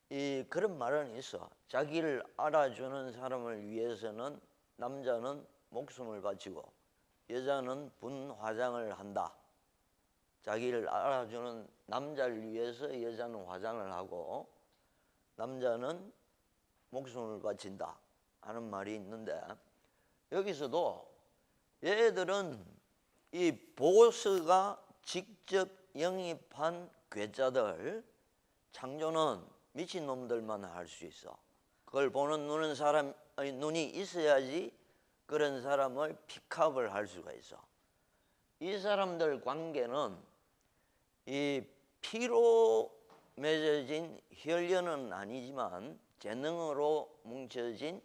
이 그런 말은 있어. 자기를 알아주는 사람을 위해서는 남자는 목숨을 바치고 여자는 분화장을 한다. 자기를 알아주는 남자를 위해서 여자는 화장을 하고 남자는 목숨을 바친다 하는 말이 있는데, 여기서도 얘들은 이 보스가 직접 영입한 괴짜들, 창조는 미친놈들만 할 수 있어. 그걸 보는 눈이 있어야지 그런 사람을 픽업을 할 수가 있어. 이 사람들 관계는 이 피로 맺어진 혈연은 아니지만 재능으로 뭉쳐진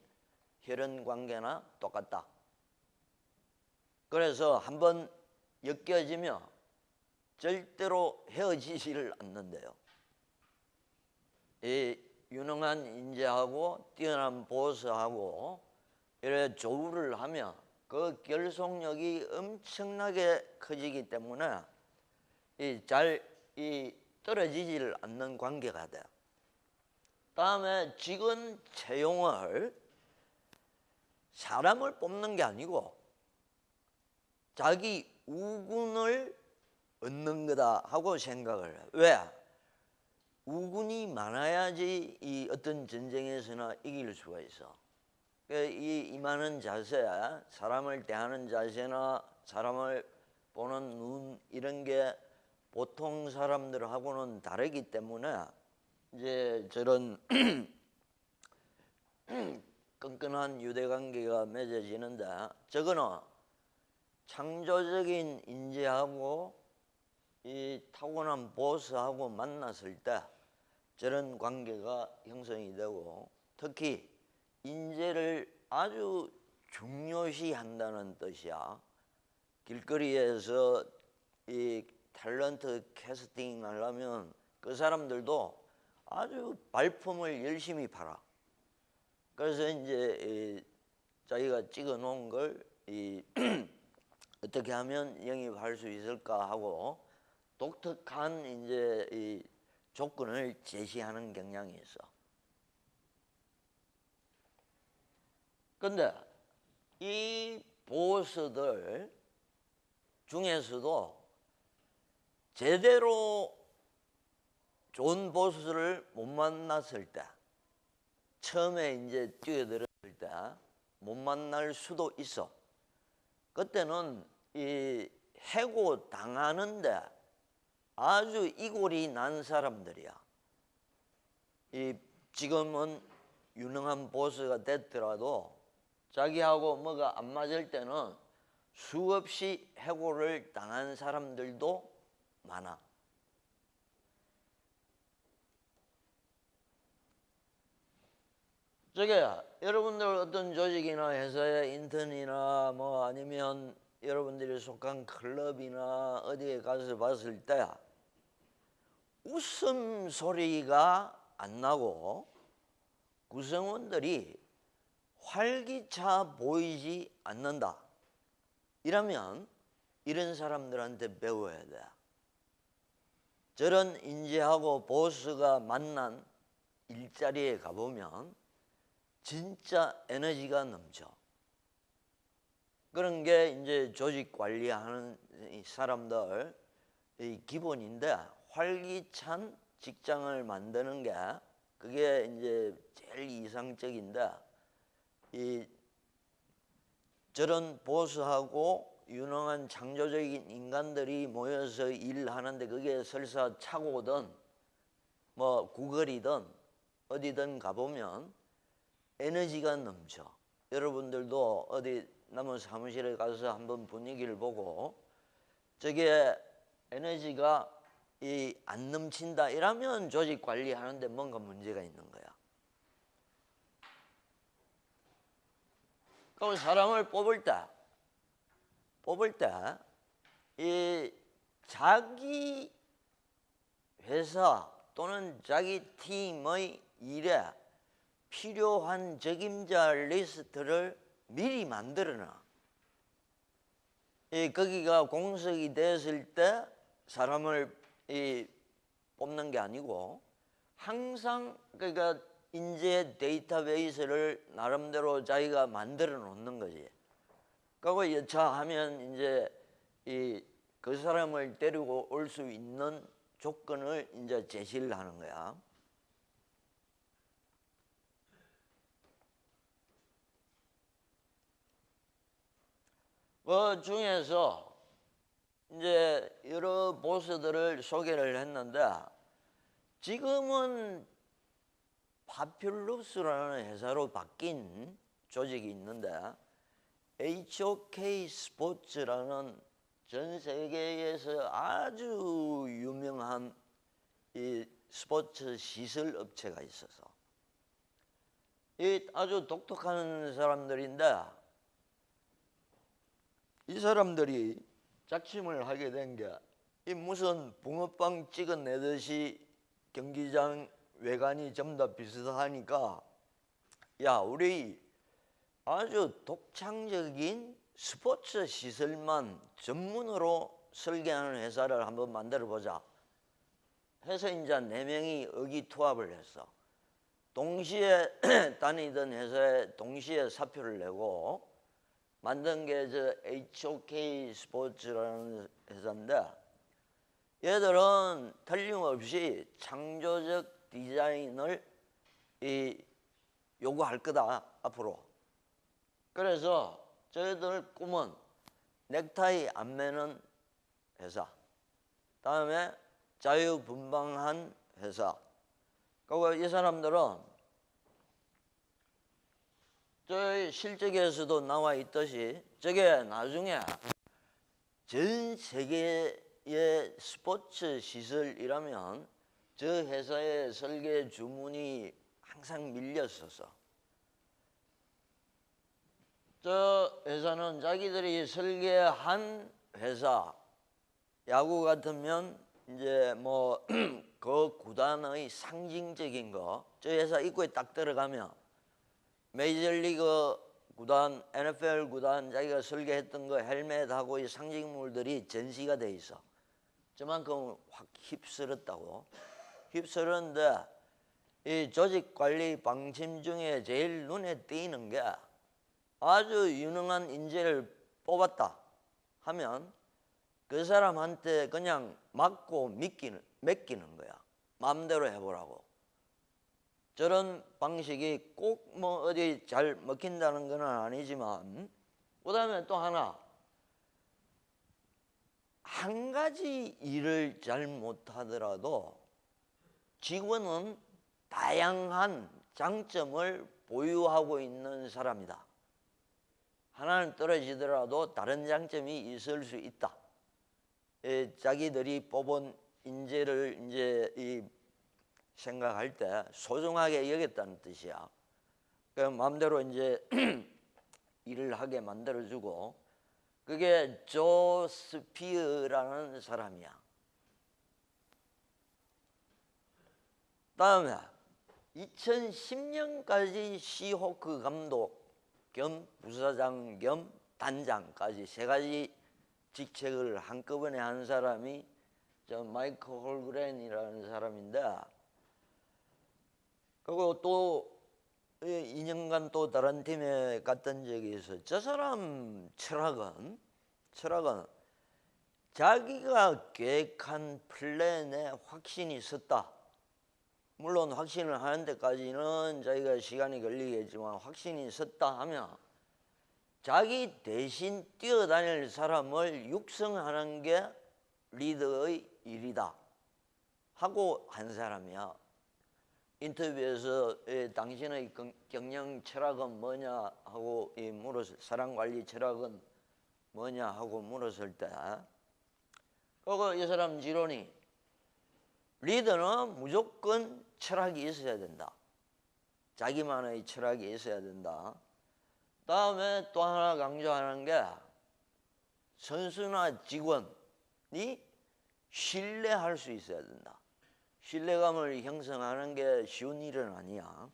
혈연 관계나 똑같다. 그래서 한번 엮여지면 절대로 헤어지지를 않는데요. 이 유능한 인재하고 뛰어난 보스하고 이렇게 조우를 하면 그 결속력이 엄청나게 커지기 때문에 이 떨어지지를 않는 관계가 돼요. 다음에 직원 채용을 사람을 뽑는 게 아니고 자기 우군을 얻는 거다 하고 생각을 해요. 왜? 우군이 많아야지 이 어떤 전쟁에서나 이길 수가 있어. 이 많은 자세, 사람을 대하는 자세나 사람을 보는 눈 이런 게 보통 사람들하고는 다르기 때문에 이제 저런 끈끈한 유대관계가 맺어지는데, 저거는 창조적인 인재하고 이 타고난 보스하고 만났을 때 저런 관계가 형성이 되고, 특히 인재를 아주 중요시 한다는 뜻이야. 길거리에서 이 탤런트 캐스팅 하려면 그 사람들도 아주 발품을 열심히 팔아. 그래서 이제 자기가 찍어 놓은 걸 어떻게 하면 영입할 수 있을까 하고 독특한 이제 이 조건을 제시하는 경향이 있어. 근데 이 보스들 중에서도 제대로 좋은 보스를 못 만났을 때, 처음에 이제 뛰어들었을 때 못 만날 수도 있어. 그때는 이 해고 당하는데 아주 이골이 난 사람들이야. 이 지금은 유능한 보스가 됐더라도 자기하고 뭐가 안 맞을 때는 수없이 해고를 당한 사람들도 많아. 저게 여러분들 어떤 조직이나 회사의 인턴이나 뭐 아니면 여러분들이 속한 클럽이나 어디에 가서 봤을 때 웃음소리가 안 나고 구성원들이 활기차 보이지 않는다. 이러면 이런 사람들한테 배워야 돼. 저런 인재하고 보스가 만난 일자리에 가보면 진짜 에너지가 넘쳐. 그런 게 이제 조직 관리하는 사람들 이 기본인데, 활기찬 직장을 만드는 게 그게 이제 제일 이상적인데, 이 저런 보스하고 유능한 창조적인 인간들이 모여서 일하는데 그게 설사 차고든 뭐 구걸이든 어디든 가보면 에너지가 넘쳐. 여러분들도 어디 남의 사무실에 가서 한번 분위기를 보고 저게 에너지가 안 넘친다 이러면 조직 관리하는데 뭔가 문제가 있는 거야. 그럼 사람을 뽑을 때 이 자기 회사 또는 자기 팀의 일에 필요한 적임자 리스트를 미리 만들어놔. 거기가 공석이 됐을 때 사람을 뽑는 게 아니고 항상 그러니까 인재 데이터베이스를 나름대로 자기가 만들어 놓는 거지. 그리고 여차하면 이제 그 사람을 데리고 올 수 있는 조건을 이제 제시를 하는 거야. 그 중에서 이제 여러 보스들을 소개를 했는데 지금은 파퓰러스라는 회사로 바뀐 조직이 있는데 HOK 스포츠라는 전 세계에서 아주 유명한 이 스포츠 시설 업체가 있어서 이 아주 독특한 사람들인데 이 사람들이 작심을 하게 된 게 이 무슨 붕어빵 찍어내듯이 경기장 외관이 전부 다 비슷하니까 야 우리 아주 독창적인 스포츠 시설만 전문으로 설계하는 회사를 한번 만들어 보자 해서 이제 4명이 의기투합을 했어. 동시에 다니던 회사에 동시에 사표를 내고 만든 게 저 HOK 스포츠라는 회사인데 얘들은 틀림없이 창조적 디자인을 요구할 거다 앞으로. 그래서 저희들 꿈은 넥타이 안 매는 회사, 다음에 자유분방한 회사. 그리고 이 사람들은 저희 실적에서도 나와 있듯이 저게 나중에 전 세계의 스포츠 시설이라면 저 회사의 설계 주문이 항상 밀렸었어. 저 회사는 자기들이 설계한 회사, 야구 같으면 이제 뭐 그 구단의 상징적인 거, 저 회사 입구에 딱 들어가면 메이저리그 구단, NFL 구단 자기가 설계했던 거 헬멧하고 이 상징물들이 전시가 돼 있어. 저만큼 확 휩쓸었다고. 휩쓸었는데 이 조직 관리 방침 중에 제일 눈에 띄는 게 아주 유능한 인재를 뽑았다 하면 그 사람한테 그냥 맡고 맡기는 거야. 마음대로 해보라고. 저런 방식이 꼭 뭐 어디 잘 먹힌다는 건 아니지만 그다음에 또 하나 한 가지 일을 잘 못하더라도 직원은 다양한 장점을 보유하고 있는 사람이다. 하나는 떨어지더라도 다른 장점이 있을 수 있다. 자기들이 뽑은 인재를 이제 생각할 때 소중하게 여겼다는 뜻이야. 그 마음대로 이제 일을 하게 만들어주고 그게 조 스피어라는 사람이야. 다음에 2010년까지 시호크 감독 겸 부사장 겸 단장까지 3가지 직책을 한꺼번에 한 사람이 저 마이클 홀그렌이라는 사람인데 그리고 또 2년간 또 다른 팀에 갔던 적이 있어. 저 사람 철학은 자기가 계획한 플랜에 확신이 섰다. 물론 확신을 하는 데까지는 자기가 시간이 걸리겠지만 확신이 섰다 하면 자기 대신 뛰어다닐 사람을 육성하는 게 리더의 일이다 하고 한 사람이야. 인터뷰에서 당신의 경영 철학은 뭐냐 하고 물었을 사람관리 철학은 뭐냐 하고 물었을 때 그리고 이 사람 지론이 리더는 무조건 철학이 있어야 된다. 자기만의 철학이 있어야 된다. 다음에 또 하나 강조하는 게 선수나 직원이 신뢰할 수 있어야 된다. 신뢰감을 형성하는 게 쉬운 일은 아니야.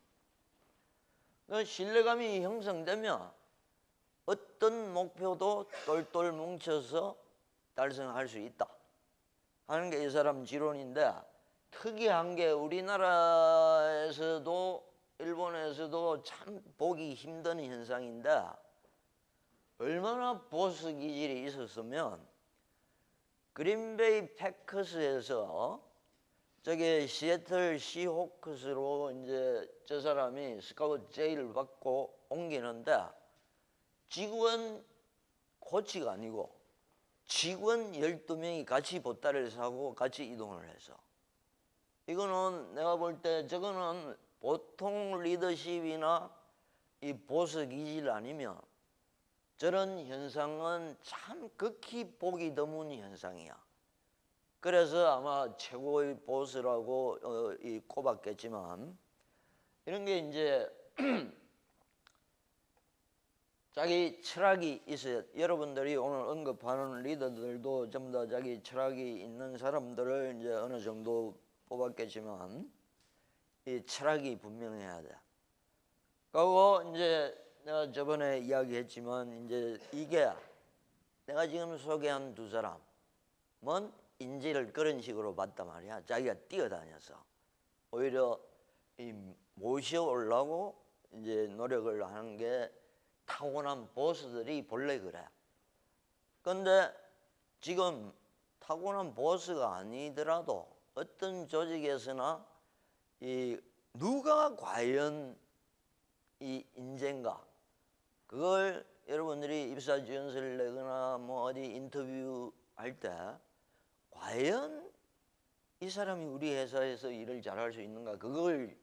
그 신뢰감이 형성되면 어떤 목표도 똘똘 뭉쳐서 달성할 수 있다 하는 게 이 사람 지론인데, 특이한 게 우리나라에서도 일본에서도 참 보기 힘든 현상인데, 얼마나 보수 기질이 있었으면 그린베이 패커스에서 저기 시애틀 시호크스로 이제 저 사람이 스카우트 제의를 받고 옮기는데, 직원 코치가 아니고 직원 12명이 같이 보따리를 사고 같이 이동을 해서, 이거는 내가 볼 때 저거는 보통 리더십이나 이 보수 기질 아니면 저런 현상은 참 극히 보기 드문 현상이야. 그래서 아마 최고의 보스라고 꼽았겠지만, 이런 게 이제 자기 철학이 있어요. 여러분들이 오늘 언급하는 리더들도 전부 다 자기 철학이 있는 사람들을 이제 어느 정도 뽑았겠지만, 이 철학이 분명해야 돼. 그리고 이제 내가 저번에 이야기했지만, 이제 이게 내가 지금 소개한 두 사람은 인재를 그런 식으로 봤단 말이야. 자기가 뛰어다녀서 오히려 이 모셔오려고 이제 노력을 하는 게 타고난 보스들이 본래 그래. 근데 지금 타고난 보스가 아니더라도 어떤 조직에서나 이 누가 과연 이 인재인가, 그걸 여러분들이 입사 지원서를 내거나 뭐 어디 인터뷰 할 때 과연 이 사람이 우리 회사에서 일을 잘할 수 있는가, 그걸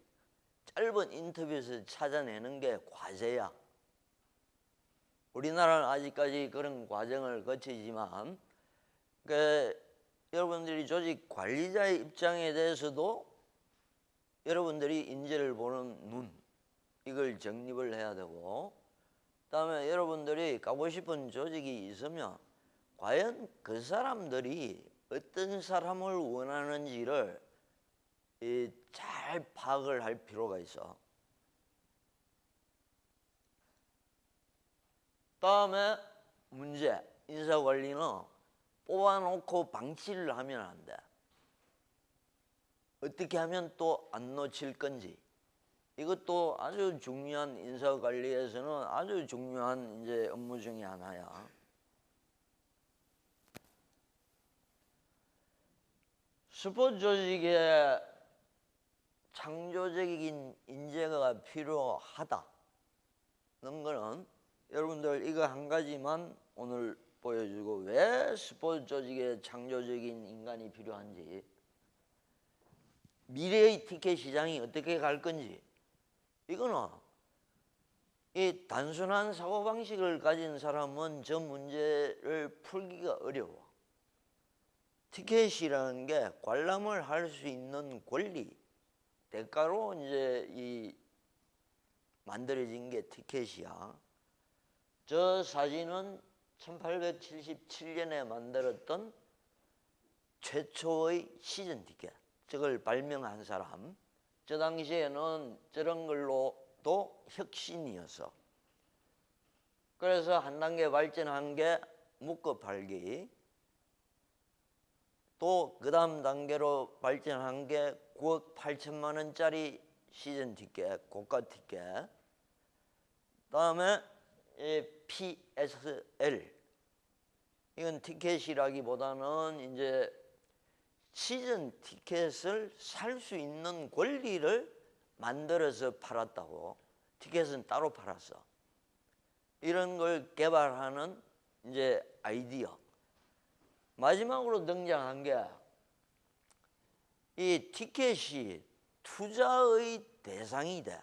짧은 인터뷰에서 찾아내는 게 과제야. 우리나라는 아직까지 그런 과정을 거치지만, 여러분들이 조직 관리자의 입장에 대해서도 여러분들이 인재를 보는 눈, 이걸 정립을 해야 되고, 그다음에 여러분들이 가고 싶은 조직이 있으면 과연 그 사람들이 어떤 사람을 원하는지를 잘 파악을 할 필요가 있어. 다음에 문제, 인사관리는 뽑아놓고 방치를 하면 안 돼. 어떻게 하면 또 안 놓칠 건지, 이것도 아주 중요한, 인사관리에서는 아주 중요한 이제 업무 중에 하나야. 스포츠 조직에 창조적인 인재가 필요하다는 거는 여러분들 이거 한 가지만 오늘 보여주고, 왜 스포츠 조직에 창조적인 인간이 필요한지, 미래의 티켓 시장이 어떻게 갈 건지, 이거는 이 단순한 사고방식을 가진 사람은 저 문제를 풀기가 어려워. 티켓이라는 게 관람을 할 수 있는 권리, 대가로 이제 이 만들어진 게 티켓이야. 저 사진은 1877년에 만들었던 최초의 시즌 티켓, 저걸 발명한 사람. 저 당시에는 저런 걸로도 혁신이었어. 그래서 한 단계 발전한 게 묶어 팔기, 또 그 다음 단계로 발전한 게 9억 8천만 원짜리 시즌 티켓, 고가 티켓. 다음에 PSL, 이건 티켓이라기보다는 이제 시즌 티켓을 살 수 있는 권리를 만들어서 팔았다고. 티켓은 따로 팔았어. 이런 걸 개발하는 이제 아이디어. 마지막으로 등장한 게 이 티켓이 투자의 대상이 돼.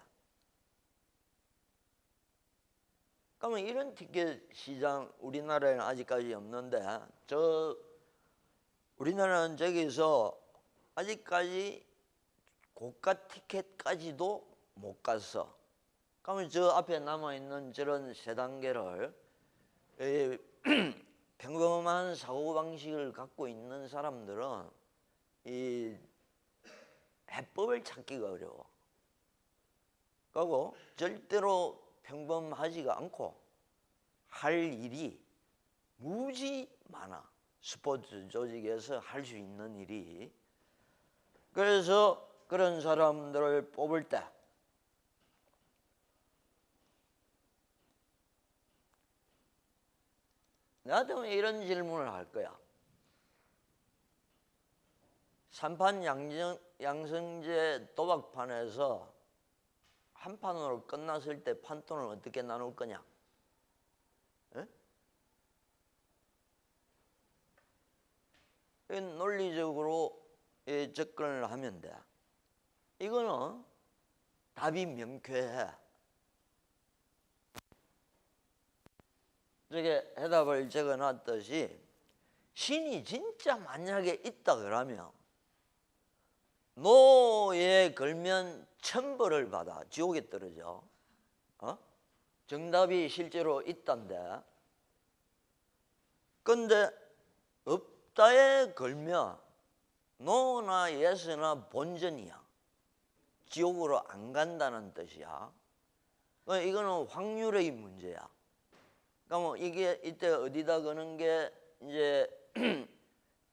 그러면 이런 티켓 시장 우리나라에는 아직까지 없는데, 우리나라는 저기서 아직까지 고가 티켓까지도 못 갔어. 그러면 저 앞에 남아있는 저런 세 단계를 평범한 사고방식을 갖고 있는 사람들은 이 해법을 찾기가 어려워. 그리고 절대로 평범하지가 않고 할 일이 무지 많아. 스포츠 조직에서 할 수 있는 일이. 그래서 그런 사람들을 뽑을 때 나도 이런 질문을 할 거야. 삼판 양성제 도박판에서 한 판으로 끝났을 때 판돈을 어떻게 나눌 거냐? 에? 논리적으로 접근을 하면 돼. 이거는 답이 명쾌해. 저게 해답을 적어놨듯이 신이 진짜 만약에 있다 그러면 노에 걸면 천벌을 받아 지옥에 떨어져. 정답이 실제로 있단데, 근데 없다에 걸면 노나 예스나 본전이야. 지옥으로 안 간다는 뜻이야. 이거는 확률의 문제야. 그러니까 뭐 이게 이때 어디다 거는 게 이제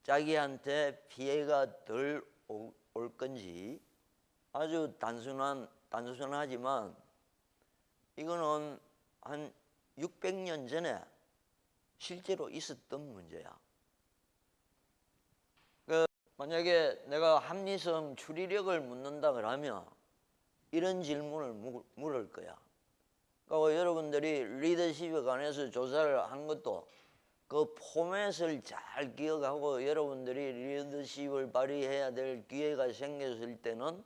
자기한테 피해가 덜 올 건지, 아주 단순하지만 이거는 한 600년 전에 실제로 있었던 문제야. 만약에 내가 합리성 추리력을 묻는다 그러면 이런 질문을 물을 거야. 그러니까 여러분들이 리더십에 관해서 조사를 한 것도 그 포맷을 잘 기억하고 여러분들이 리더십을 발휘해야 될 기회가 생겼을 때는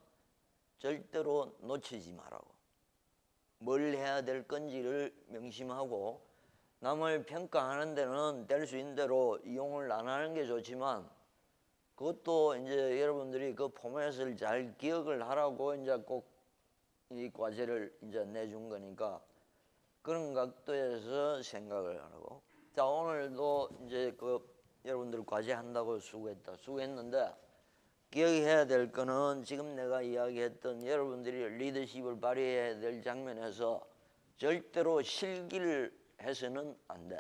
절대로 놓치지 말라고. 뭘 해야 될 건지를 명심하고, 남을 평가하는 데는 될 수 있는 대로 이용을 안 하는 게 좋지만, 그것도 이제 여러분들이 그 포맷을 잘 기억을 하라고 이제 꼭 이 과제를 이제 내준 거니까 그런 각도에서 생각을 하라고. 자, 오늘도 이제 여러분들 과제 한다고 수고했는데 기억해야 될 거는 지금 내가 이야기했던 여러분들이 리더십을 발휘해야 될 장면에서 절대로 실기를 해서는 안 돼.